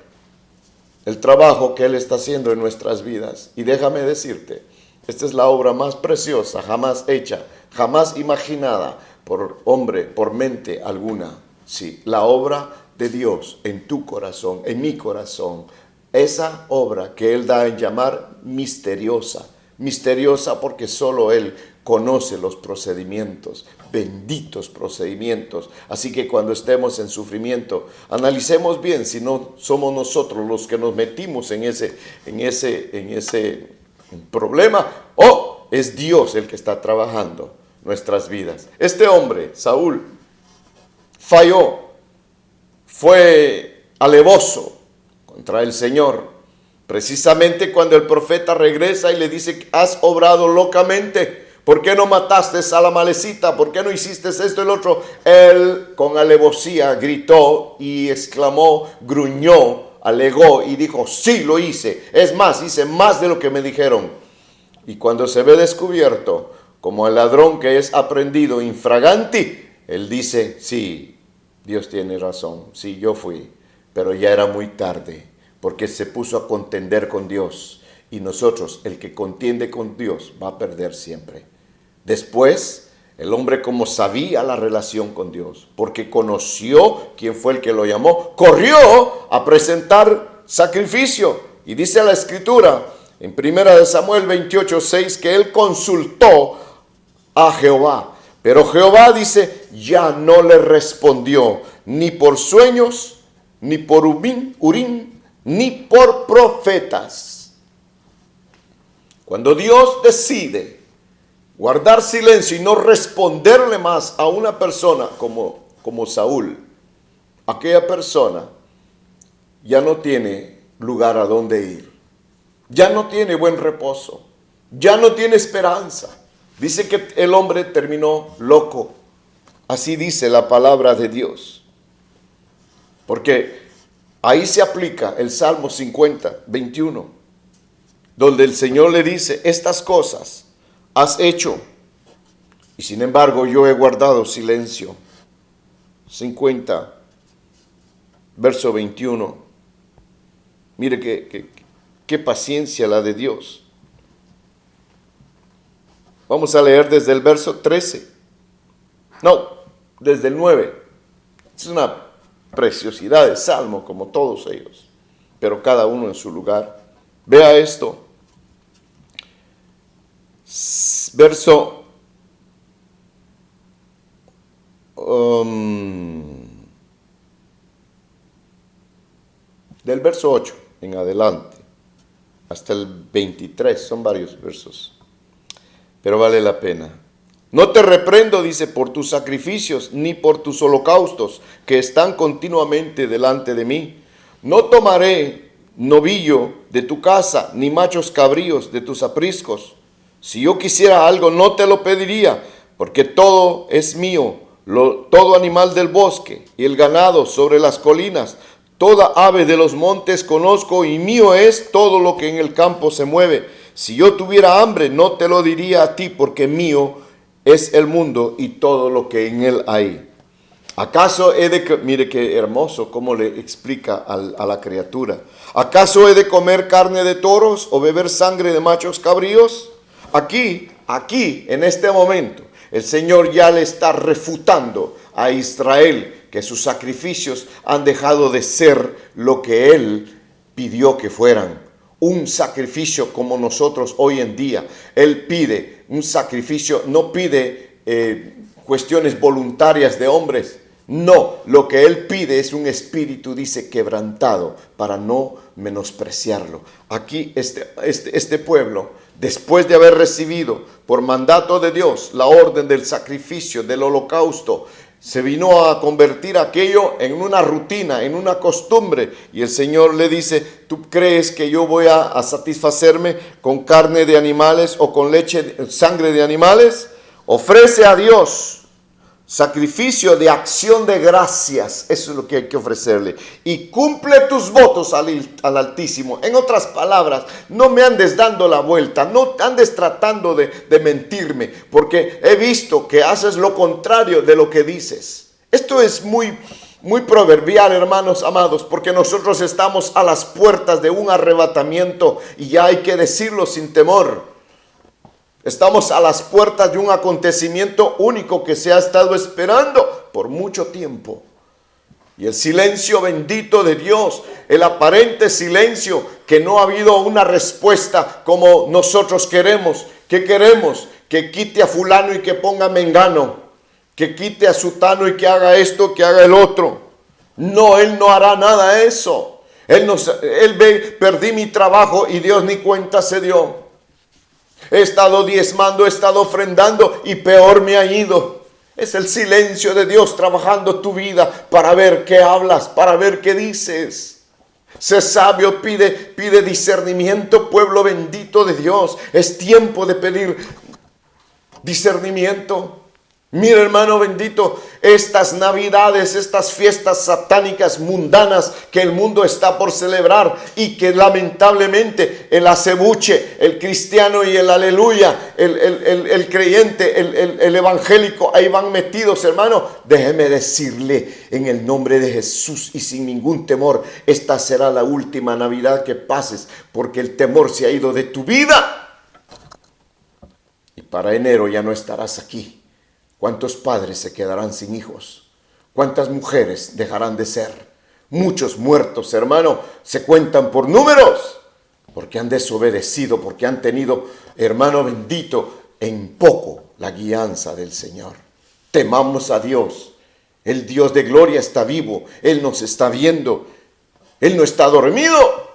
el trabajo que Él está haciendo en nuestras vidas. Y déjame decirte, esta es la obra más preciosa jamás hecha, jamás imaginada por hombre, por mente alguna. Sí, la obra de Dios en tu corazón, en mi corazón. Esa obra que Él da en llamar misteriosa. Misteriosa porque solo Él conoce los procedimientos, benditos procedimientos. Así que cuando estemos en sufrimiento, analicemos bien si no somos nosotros los que nos metimos en ese problema, o es Dios el que está trabajando nuestras vidas. Este hombre, Saúl, falló, fue alevoso contra el Señor. Precisamente cuando el profeta regresa y le dice: has obrado locamente. ¿Por qué no mataste a la malecita? ¿Por qué no hiciste esto y lo otro? Él con alevosía gritó y exclamó, gruñó, alegó y dijo: sí lo hice. Es más, hice más de lo que me dijeron. Y cuando se ve descubierto como el ladrón que es aprendido infraganti, él dice: sí, Dios tiene razón, sí, yo fui. Pero ya era muy tarde, porque se puso a contender con Dios. Y nosotros, el que contiende con Dios, va a perder siempre. Después, el hombre, como sabía la relación con Dios, porque conoció quién fue el que lo llamó, corrió a presentar sacrificio. Y dice la Escritura, en 1 Samuel 28:6, que él consultó a Jehová. Pero Jehová, dice, ya no le respondió, ni por sueños, ni por Urim, ni por profetas. Cuando Dios decide guardar silencio y no responderle más a una persona como Saúl, aquella persona ya no tiene lugar a donde ir, ya no tiene buen reposo, ya no tiene esperanza. Dice que el hombre terminó loco. Así dice la palabra de Dios. Porque ahí se aplica el Salmo 50, 21, donde el Señor le dice, estas cosas has hecho, y sin embargo yo he guardado silencio. 50, verso 21. Mire qué paciencia la de Dios. Vamos a leer desde el verso 13. No, desde el 9. Es una preciosidad de salmo como todos ellos, pero cada uno en su lugar. Vea esto. Verso del verso 8 en adelante hasta el 23, son varios versos, pero vale la pena. No te reprendo, dice, por tus sacrificios, ni por tus holocaustos, que están continuamente delante de mí. No tomaré novillo de tu casa, ni machos cabríos de tus apriscos. Si yo quisiera algo, no te lo pediría, porque todo es mío, todo animal del bosque y el ganado sobre las colinas, toda ave de los montes conozco, y mío es todo lo que en el campo se mueve. Si yo tuviera hambre, no te lo diría a ti, porque mío es el mundo y todo lo que en él hay. ¿Acaso mire qué hermoso cómo le explica a la criatura? ¿Acaso he de comer carne de toros o beber sangre de machos cabríos? Aquí, en este momento, el Señor ya le está refutando a Israel que sus sacrificios han dejado de ser lo que Él pidió que fueran. Un sacrificio como nosotros hoy en día. Él pide un sacrificio, no pide cuestiones voluntarias de hombres. No, lo que Él pide es un espíritu, dice, quebrantado, para no menospreciarlo. Aquí este pueblo, después de haber recibido por mandato de Dios la orden del sacrificio, del holocausto, se vino a convertir aquello en una rutina, en una costumbre. Y el Señor le dice, ¿tú crees que yo voy a satisfacerme con carne de animales o con sangre de animales? Ofrece a Dios sacrificio de acción de gracias. Eso es lo que hay que ofrecerle. Y cumple tus votos al Altísimo. En otras palabras, no me andes dando la vuelta. No andes tratando de mentirme. Porque he visto que haces lo contrario de lo que dices. Esto es muy proverbial, hermanos amados. Porque nosotros estamos a las puertas de un arrebatamiento. Y ya hay que decirlo sin temor. Estamos a las puertas de un acontecimiento único que se ha estado esperando por mucho tiempo. Y el silencio bendito de Dios, el aparente silencio, que no ha habido una respuesta como nosotros queremos. ¿Qué queremos? Que quite a fulano y que ponga a mengano. Que quite a sutano y que haga esto, que haga el otro. No, Él no hará nada de eso. Él ve, perdí mi trabajo y Dios ni cuenta se dio. He estado diezmando, he estado ofrendando y peor me ha ido. Es el silencio de Dios trabajando tu vida para ver qué hablas, para ver qué dices. Sé sabio, pide discernimiento, pueblo bendito de Dios. Es tiempo de pedir discernimiento. Mira, hermano bendito, estas navidades, estas fiestas satánicas mundanas que el mundo está por celebrar y que lamentablemente el acebuche, el cristiano y el aleluya, el creyente, el evangélico, ahí van metidos, hermano. Déjeme decirle en el nombre de Jesús y sin ningún temor, esta será la última Navidad que pases, porque el temor se ha ido de tu vida. Y para enero ya no estarás aquí. ¿Cuántos padres se quedarán sin hijos? ¿Cuántas mujeres dejarán de ser? Muchos muertos, hermano, se cuentan por números, porque han desobedecido, porque han tenido, hermano bendito, en poco la guianza del Señor. Temamos a Dios. El Dios de gloria está vivo. Él nos está viendo. Él no está dormido.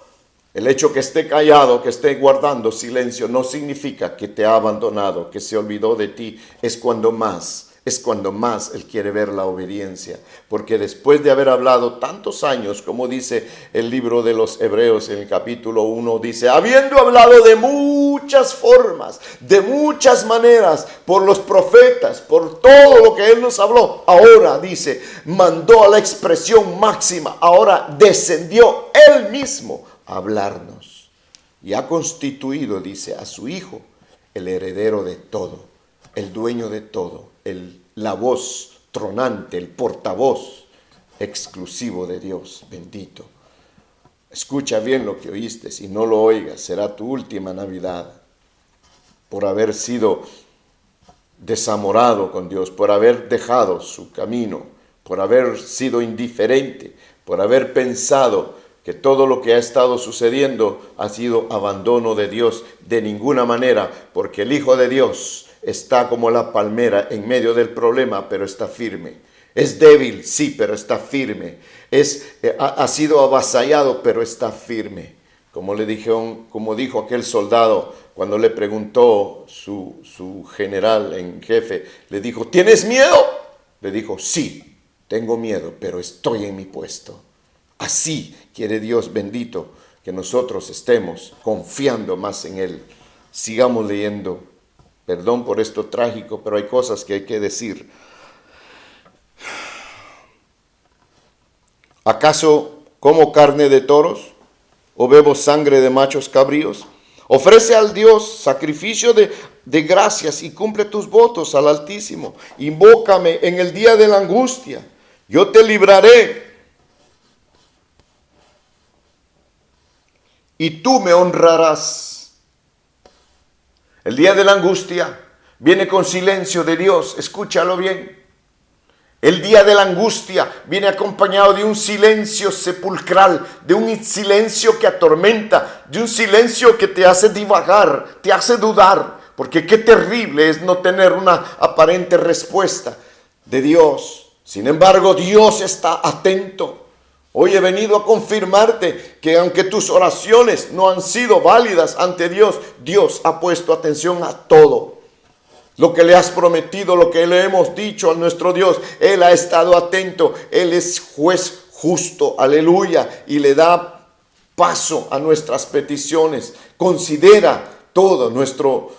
El hecho que esté callado, que esté guardando silencio, no significa que te ha abandonado, que se olvidó de ti. Es cuando más es cuando más Él quiere ver la obediencia. Porque después de haber hablado tantos años, como dice el libro de los Hebreos en el capítulo 1, dice, habiendo hablado de muchas formas, de muchas maneras, por los profetas, por todo lo que Él nos habló, ahora dice, mandó a la expresión máxima, ahora descendió Él mismo a hablarnos. Y ha constituido, dice, a su Hijo, el heredero de todo, el dueño de todo, la voz tronante, el portavoz exclusivo de Dios, bendito. Escucha bien lo que oíste, si no lo oigas, será tu última Navidad, por haber sido desamorado con Dios, por haber dejado su camino, por haber sido indiferente, por haber pensado que todo lo que ha estado sucediendo ha sido abandono de Dios. De ninguna manera, porque el Hijo de Dios está como la palmera en medio del problema, pero está firme. Es débil, sí, pero está firme. Ha sido avasallado, pero está firme. Como dijo aquel soldado cuando le preguntó su general en jefe, le dijo, ¿tienes miedo? Le dijo, sí, tengo miedo, pero estoy en mi puesto. Así quiere Dios bendito que nosotros estemos confiando más en Él. Sigamos leyendo. Perdón por esto trágico, pero hay cosas que hay que decir. ¿Acaso como carne de toros o bebo sangre de machos cabríos? Ofrece al Dios sacrificio de gracias y cumple tus votos al Altísimo. Invócame en el día de la angustia. Yo te libraré y tú me honrarás. El día de la angustia viene con silencio de Dios. Escúchalo bien. El día de la angustia viene acompañado de un silencio sepulcral, de un silencio que atormenta, de un silencio que te hace divagar, te hace dudar. Porque qué terrible es no tener una aparente respuesta de Dios. Sin embargo, Dios está atento. Hoy he venido a confirmarte que aunque tus oraciones no han sido válidas ante Dios, Dios ha puesto atención a todo. Lo que le has prometido, lo que le hemos dicho a nuestro Dios, Él ha estado atento. Él es juez justo, aleluya, y le da paso a nuestras peticiones. Considera todo nuestro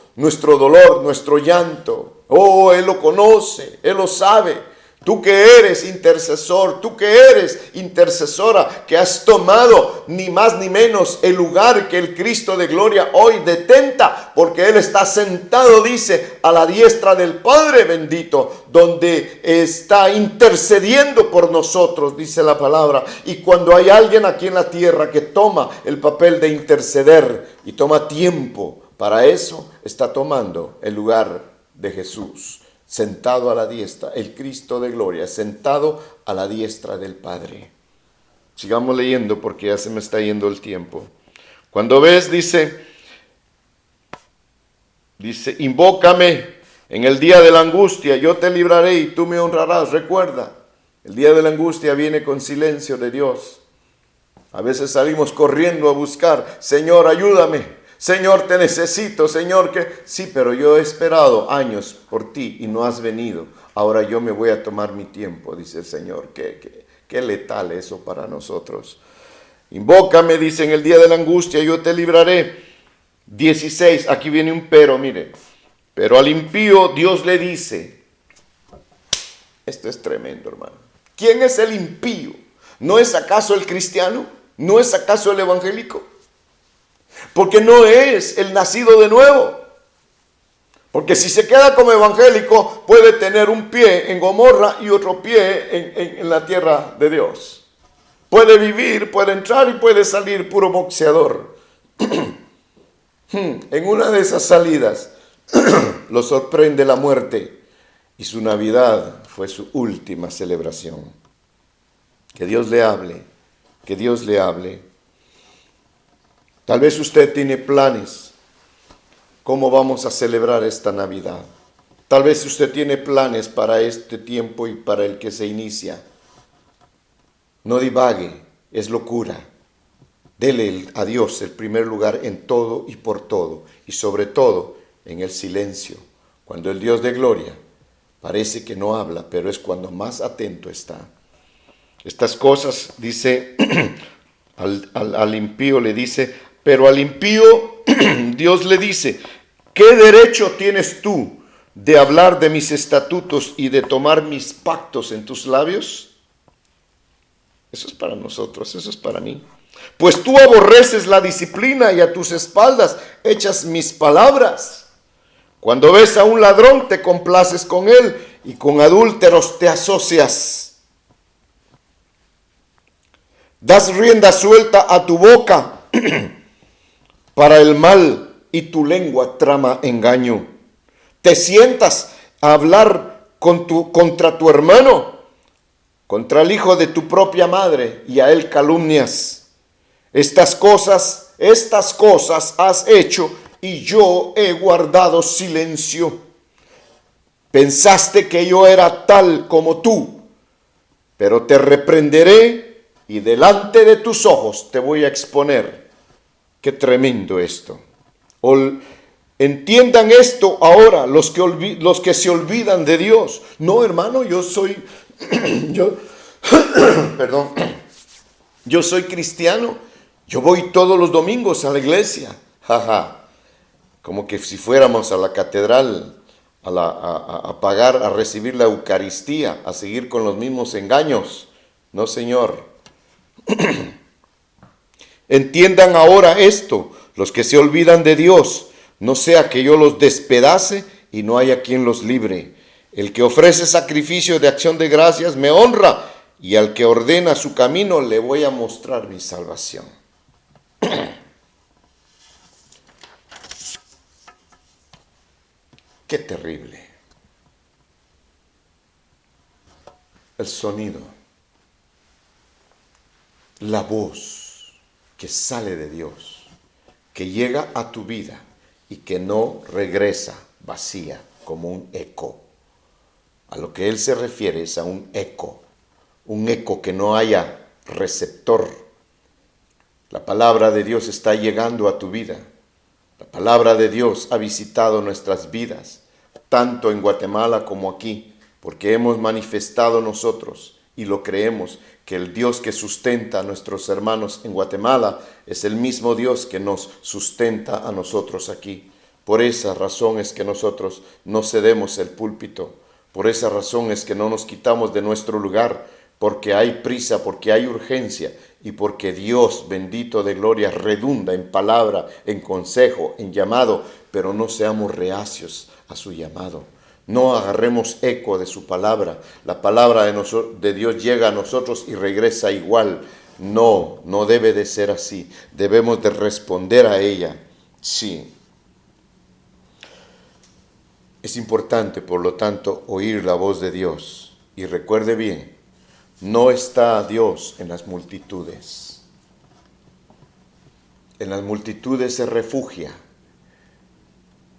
dolor, nuestro llanto. Oh, Él lo conoce, Él lo sabe. Tú que eres intercesor, tú que eres intercesora, que has tomado ni más ni menos el lugar que el Cristo de gloria hoy detenta, porque Él está sentado, dice, a la diestra del Padre bendito, donde está intercediendo por nosotros, dice la palabra. Y cuando hay alguien aquí en la tierra que toma el papel de interceder y toma tiempo para eso, está tomando el lugar de Jesús. Sentado a la diestra, el Cristo de gloria, sentado a la diestra del Padre. Sigamos leyendo porque ya se me está yendo el tiempo. Cuando ves, dice, invócame en el día de la angustia, yo te libraré y tú me honrarás. Recuerda, el día de la angustia viene con silencio de Dios. A veces salimos corriendo a buscar, Señor, ayúdame. Señor, te necesito, Señor, que sí, pero yo he esperado años por ti y no has venido. Ahora yo me voy a tomar mi tiempo, dice el Señor. Qué letal eso para nosotros. Invócame, dice, en el día de la angustia, yo te libraré. 16, aquí viene un pero, mire. Pero al impío Dios le dice, esto es tremendo, hermano. ¿Quién es el impío? ¿No es acaso el cristiano? ¿No es acaso el evangélico? Porque no es el nacido de nuevo. Porque si se queda como evangélico, puede tener un pie en Gomorra y otro pie en la tierra de Dios. Puede vivir, puede entrar y puede salir puro boxeador. En una de esas salidas lo sorprende la muerte y su Navidad fue su última celebración. Que Dios le hable, que Dios le hable. Tal vez usted tiene planes, cómo vamos a celebrar esta Navidad. Tal vez usted tiene planes para este tiempo y para el que se inicia. No divague, es locura. Dele a Dios el primer lugar en todo y por todo, y sobre todo en el silencio, cuando el Dios de gloria Parece que no habla, pero es cuando más atento está. Estas cosas, dice, al impío le dice, pero al impío Dios le dice, ¿qué derecho tienes tú de hablar de mis estatutos y de tomar mis pactos en tus labios? Eso es para nosotros, eso es para mí. Pues tú aborreces la disciplina y a tus espaldas echas mis palabras. Cuando ves a un ladrón te complaces con él y con adúlteros te asocias. Das rienda suelta a tu boca para el mal y tu lengua trama engaño. Te sientas a hablar contra tu hermano, contra el hijo de tu propia madre, y a él calumnias. Estas cosas has hecho y yo he guardado silencio. Pensaste que yo era tal como tú, pero te reprenderé y delante de tus ojos te voy a exponer. Qué tremendo esto. Entiendan esto ahora los que se olvidan de Dios. No, hermano, yo soy cristiano. Yo voy todos los domingos a la iglesia. Como que si fuéramos a la catedral a pagar, a recibir la Eucaristía, a seguir con los mismos engaños. No, Señor. Entiendan ahora esto, los que se olvidan de Dios, no sea que yo los despedace y no haya quien los libre. El que ofrece sacrificio de acción de gracias me honra, y al que ordena su camino le voy a mostrar mi salvación. Qué terrible. El sonido, la voz que sale de Dios, que llega a tu vida y que no regresa vacía como un eco. A lo que él se refiere es a un eco que no haya receptor. La palabra de Dios está llegando a tu vida. La palabra de Dios ha visitado nuestras vidas, tanto en Guatemala como aquí, porque hemos manifestado nosotros y lo creemos, que el Dios que sustenta a nuestros hermanos en Guatemala es el mismo Dios que nos sustenta a nosotros aquí. Por esa razón es que nosotros no cedemos el púlpito, por esa razón es que no nos quitamos de nuestro lugar, porque hay prisa, porque hay urgencia y porque Dios, bendito de gloria, redunda en palabra, en consejo, en llamado, pero no seamos reacios a su llamado. No agarremos eco de su palabra. La palabra de Dios llega a nosotros y regresa igual. No debe de ser así. Debemos de responder a ella. Sí. Es importante, por lo tanto, oír la voz de Dios. Y recuerde bien, no está Dios en las multitudes. En las multitudes se refugia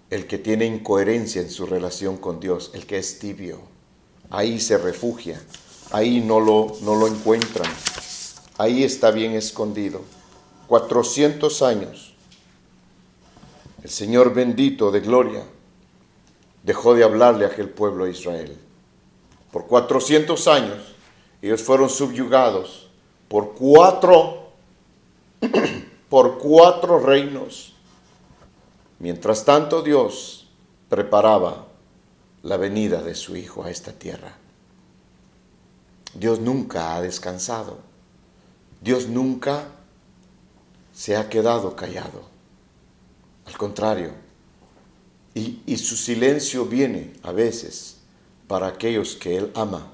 el que tiene incoherencia en su relación con Dios, el que es tibio. Ahí se refugia, ahí no lo encuentran, ahí está bien escondido. 400 años, el Señor bendito de gloria dejó de hablarle a aquel pueblo de Israel. Por 400 años, ellos fueron subyugados por cuatro reinos. Mientras tanto, Dios preparaba la venida de su Hijo a esta tierra. Dios nunca ha descansado. Dios nunca se ha quedado callado. Al contrario, y su silencio viene a veces para aquellos que Él ama,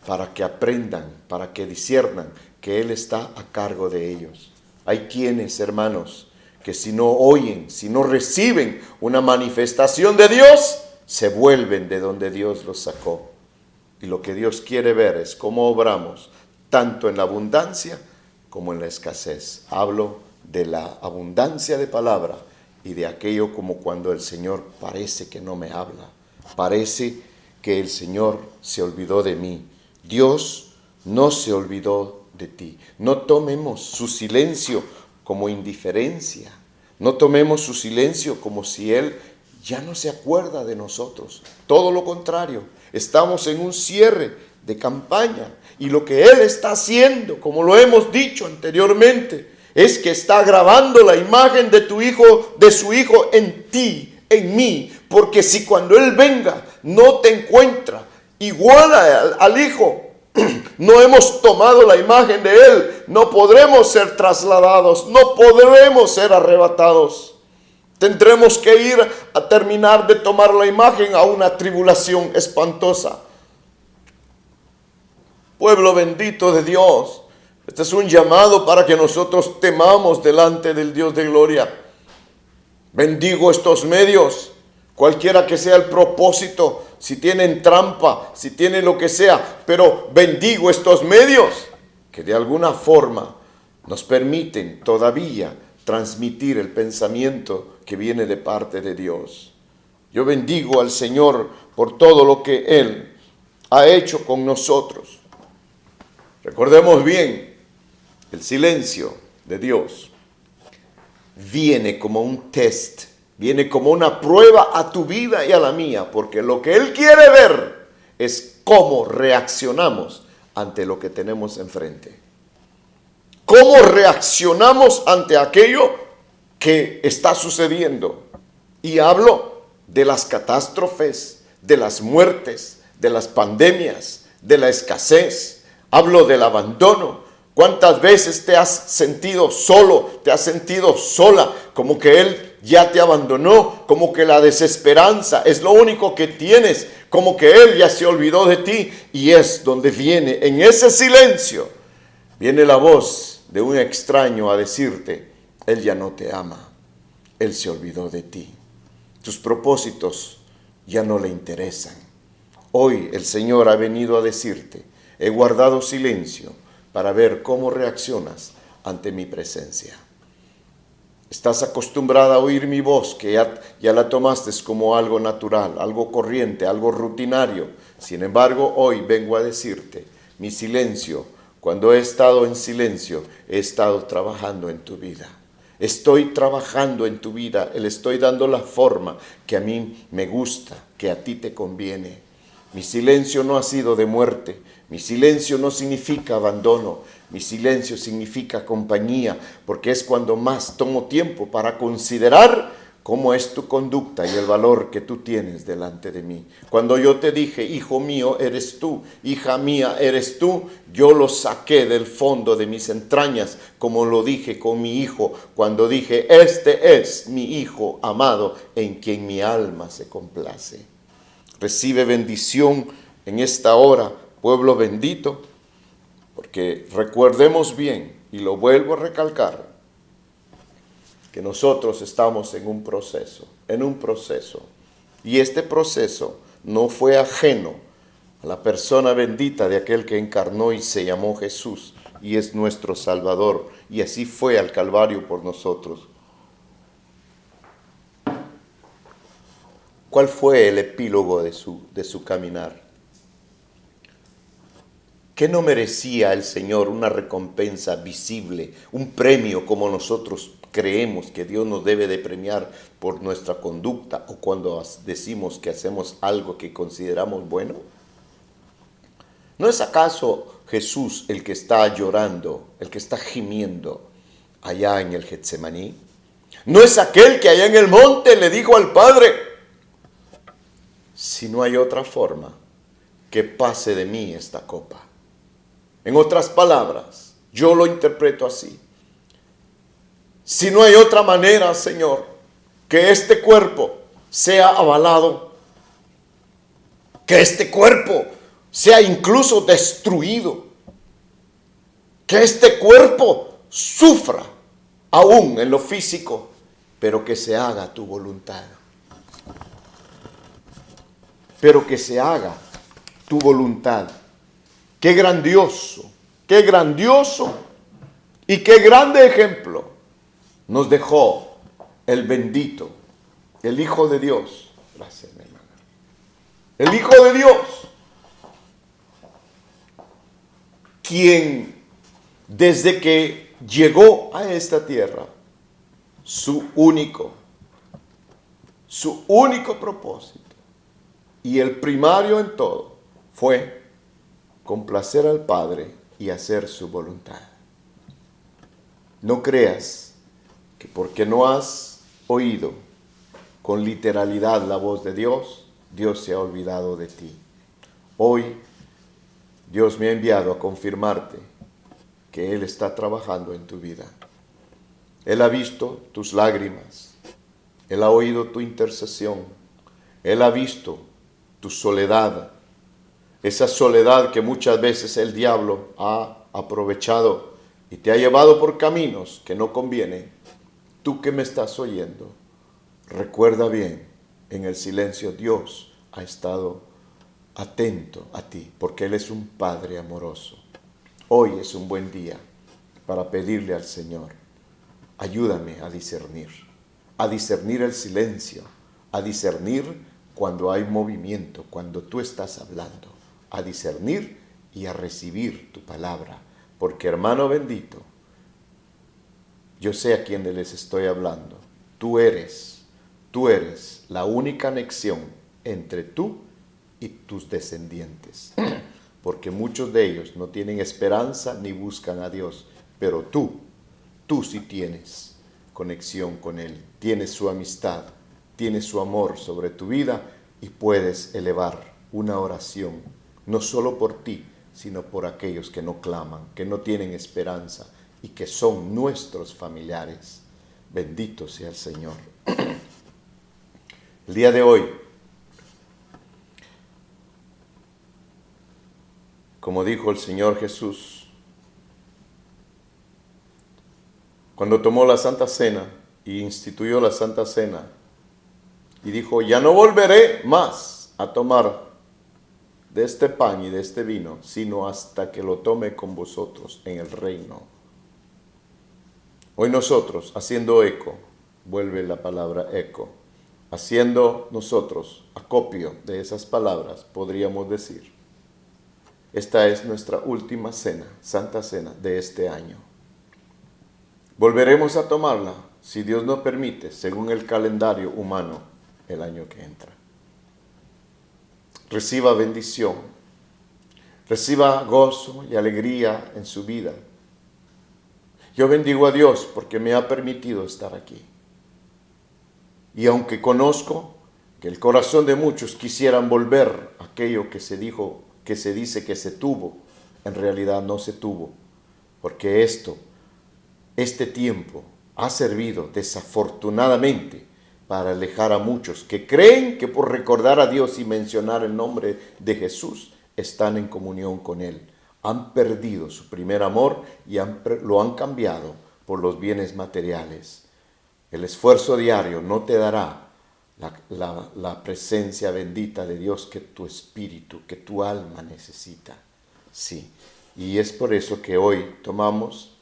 para que aprendan, para que disciernan que Él está a cargo de ellos. Hay quienes, hermanos, que si no oyen, si no reciben una manifestación de Dios, se vuelven de donde Dios los sacó. Y lo que Dios quiere ver es cómo obramos, tanto en la abundancia como en la escasez. Hablo de la abundancia de palabra y de aquello como cuando el Señor parece que no me habla. Parece que el Señor se olvidó de mí. Dios no se olvidó de ti. No tomemos su silencio como indiferencia. No tomemos su silencio como si Él ya no se acuerda de nosotros. Todo lo contrario, estamos en un cierre de campaña y lo que Él está haciendo, como lo hemos dicho anteriormente, es que está grabando la imagen de tu hijo, de su hijo en ti, en mí, porque si cuando Él venga no te encuentra igual al hijo, no hemos tomado la imagen de Él, no podremos ser trasladados, no podremos ser arrebatados. Tendremos que ir a terminar de tomar la imagen a una tribulación espantosa. Pueblo bendito de Dios, este es un llamado para que nosotros temamos delante del Dios de gloria. Bendigo estos medios, cualquiera que sea el propósito, si tienen trampa, si tienen lo que sea, pero bendigo estos medios que de alguna forma nos permiten todavía transmitir el pensamiento que viene de parte de Dios. Yo bendigo al Señor por todo lo que Él ha hecho con nosotros. Recordemos bien, el silencio de Dios viene como un test, viene como una prueba a tu vida y a la mía, porque lo que Él quiere ver es cómo reaccionamos ante lo que tenemos enfrente. ¿Cómo reaccionamos ante aquello que está sucediendo? Y hablo de las catástrofes, de las muertes, de las pandemias, de la escasez. Hablo del abandono. ¿Cuántas veces te has sentido solo, te has sentido sola, como que Él ya te abandonó, como que la desesperanza es lo único que tienes, como que Él ya se olvidó de ti? Y es donde viene, en ese silencio, viene la voz de un extraño a decirte: Él ya no te ama, Él se olvidó de ti, tus propósitos ya no le interesan. Hoy el Señor ha venido a decirte: he guardado silencio para ver cómo reaccionas ante mi presencia. Estás acostumbrada a oír mi voz, que ya la tomaste como algo natural, algo corriente, algo rutinario. Sin embargo, hoy vengo a decirte: mi silencio, cuando he estado en silencio, he estado trabajando en tu vida. Estoy trabajando en tu vida, le estoy dando la forma que a mí me gusta, que a ti te conviene. Mi silencio no ha sido de muerte, mi silencio no significa abandono, mi silencio significa compañía, porque es cuando más tomo tiempo para considerar cómo es tu conducta y el valor que tú tienes delante de mí. Cuando yo te dije: hijo mío eres tú, hija mía eres tú, yo lo saqué del fondo de mis entrañas, como lo dije con mi hijo, cuando dije: este es mi hijo amado, en quien mi alma se complace. Recibe bendición en esta hora, pueblo bendito, porque recordemos bien, y lo vuelvo a recalcar, que nosotros estamos en un proceso, y este proceso no fue ajeno a la persona bendita de aquel que encarnó y se llamó Jesús, y es nuestro Salvador, y así fue al Calvario por nosotros. ¿Cuál fue el epílogo de su caminar? ¿Qué no merecía el Señor una recompensa visible, un premio como nosotros creemos que Dios nos debe de premiar por nuestra conducta o cuando decimos que hacemos algo que consideramos bueno? ¿No es acaso Jesús el que está llorando, el que está gimiendo allá en el Getsemaní? ¿No es aquel que allá en el monte le dijo al Padre: si no hay otra forma, que pase de mí esta copa? En otras palabras, yo lo interpreto así: si no hay otra manera, Señor, que este cuerpo sea avalado, que este cuerpo sea incluso destruido, que este cuerpo sufra aún en lo físico, pero que se haga tu voluntad. Pero que se haga tu voluntad. Qué grandioso y qué grande ejemplo nos dejó el bendito, el Hijo de Dios. Gracias, mi hermana. El Hijo de Dios, quien desde que llegó a esta tierra, su único, su único propósito y el primario en todo fue complacer al Padre y hacer su voluntad. No creas que porque no has oído con literalidad la voz de Dios, Dios se ha olvidado de ti. Hoy Dios me ha enviado a confirmarte que Él está trabajando en tu vida. Él ha visto tus lágrimas, Él ha oído tu intercesión, Él ha visto tu soledad, esa soledad que muchas veces el diablo ha aprovechado y te ha llevado por caminos que no convienen. Tú que me estás oyendo, recuerda bien, en el silencio Dios ha estado atento a ti, porque Él es un Padre amoroso. Hoy es un buen día para pedirle al Señor, ayúdame a discernir el silencio, a discernir cuando hay movimiento, cuando tú estás hablando, a discernir y a recibir tu palabra. Porque hermano bendito, yo sé a quién les estoy hablando. Tú eres la única anexión entre tú y tus descendientes. Porque muchos de ellos no tienen esperanza ni buscan a Dios. Pero tú sí tienes conexión con Él. Tienes su amistad, tienes su amor sobre tu vida y puedes elevar una oración, no solo por ti, sino por aquellos que no claman, que no tienen esperanza y que son nuestros familiares. Bendito sea el Señor. El día de hoy, como dijo el Señor Jesús, cuando tomó la Santa Cena y instituyó la Santa Cena, y dijo, ya no volveré más a tomar de este pan y de este vino, sino hasta que lo tome con vosotros en el reino. Hoy nosotros, haciendo eco, vuelve la palabra eco, haciendo nosotros acopio de esas palabras, podríamos decir, esta es nuestra última cena, Santa Cena de este año. Volveremos a tomarla, si Dios nos permite, según el calendario humano, el año que entra. Reciba bendición, reciba gozo y alegría en su vida. Yo bendigo a Dios porque me ha permitido estar aquí. Y aunque conozco que el corazón de muchos quisieran volver a aquello que se dijo, que se dice que se tuvo, en realidad no se tuvo, porque este tiempo ha servido desafortunadamente para alejar a muchos que creen que por recordar a Dios y mencionar el nombre de Jesús están en comunión con Él. Han perdido su primer amor y lo han cambiado por los bienes materiales. El esfuerzo diario no te dará la presencia bendita de Dios que tu espíritu, que tu alma necesita. Sí, y es por eso que hoy tomamos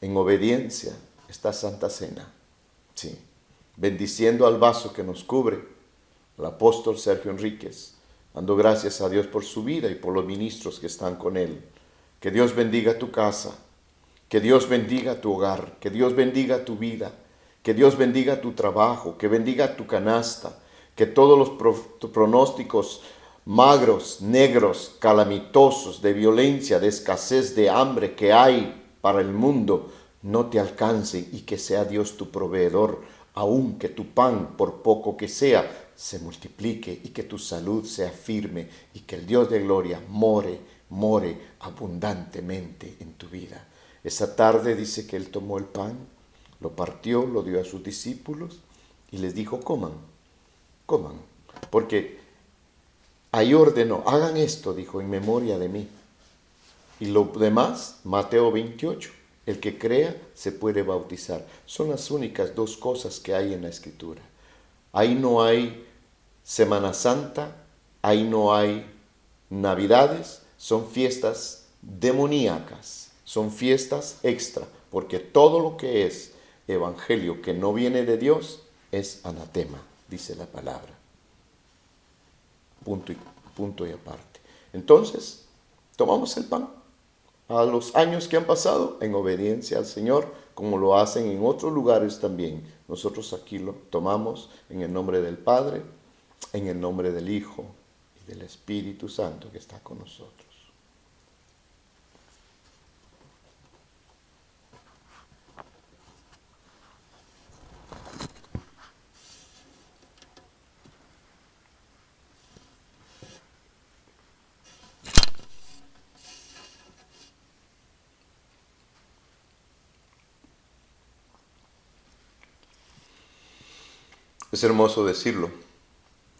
en obediencia esta Santa Cena. Sí. Bendiciendo al vaso que nos cubre, el apóstol Sergio Enríquez, dando gracias a Dios por su vida y por los ministros que están con él. Que Dios bendiga tu casa, que Dios bendiga tu hogar, que Dios bendiga tu vida, que Dios bendiga tu trabajo, que bendiga tu canasta, que todos los pronósticos magros, negros, calamitosos, de violencia, de escasez, de hambre que hay para el mundo, no te alcancen y que sea Dios tu proveedor, aun que tu pan, por poco que sea, se multiplique y que tu salud sea firme y que el Dios de gloria more abundantemente en tu vida. Esa tarde dice que Él tomó el pan, lo partió, lo dio a sus discípulos y les dijo, coman, porque ahí ordenó, hagan esto, dijo, en memoria de mí. Y lo demás, Mateo 28. El que crea se puede bautizar. Son las únicas dos cosas que hay en la Escritura. Ahí no hay Semana Santa, ahí no hay Navidades, son fiestas demoníacas, son fiestas extra, porque todo lo que es evangelio que no viene de Dios es anatema, dice la palabra. Punto y aparte. Entonces, tomamos el pan. A los años que han pasado, en obediencia al Señor, como lo hacen en otros lugares también. Nosotros aquí lo tomamos en el nombre del Padre, en el nombre del Hijo y del Espíritu Santo que está con nosotros. Es hermoso decirlo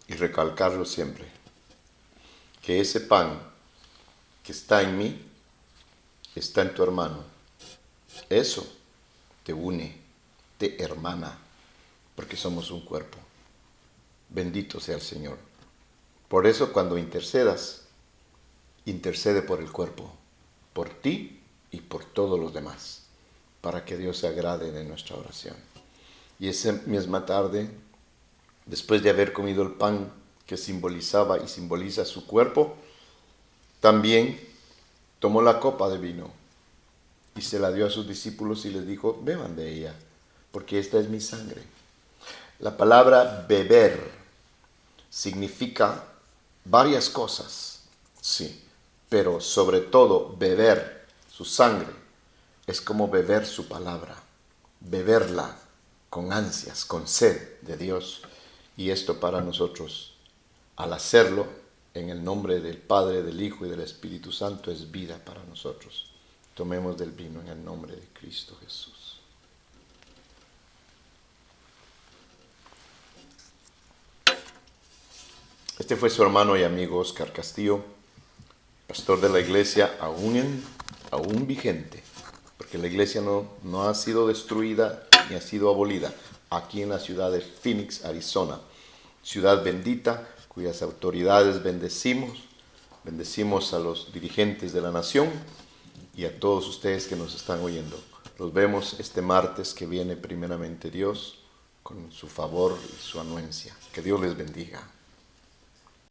y recalcarlo siempre, que ese pan que está en mí, está en tu hermano. Eso te une, te hermana, porque somos un cuerpo. Bendito sea el Señor. Por eso cuando intercedas, intercede por el cuerpo, por ti y por todos los demás, para que Dios se agrade de nuestra oración. Y esa misma tarde, después de haber comido el pan que simbolizaba y simboliza su cuerpo, también tomó la copa de vino y se la dio a sus discípulos y les dijo, beban de ella, porque esta es mi sangre. La palabra beber significa varias cosas, sí, pero sobre todo beber su sangre es como beber su palabra, beberla con ansias, con sed de Dios. Y esto para nosotros, al hacerlo en el nombre del Padre, del Hijo y del Espíritu Santo, es vida para nosotros. Tomemos del vino en el nombre de Cristo Jesús. Este fue su hermano y amigo Oscar Castillo, pastor de la iglesia aún vigente, porque la iglesia no ha sido destruida ni ha sido abolida, aquí en la ciudad de Phoenix, Arizona, ciudad bendita, cuyas autoridades bendecimos a los dirigentes de la nación y a todos ustedes que nos están oyendo. Los vemos este martes que viene primeramente Dios, con su favor y su anuencia. Que Dios les bendiga.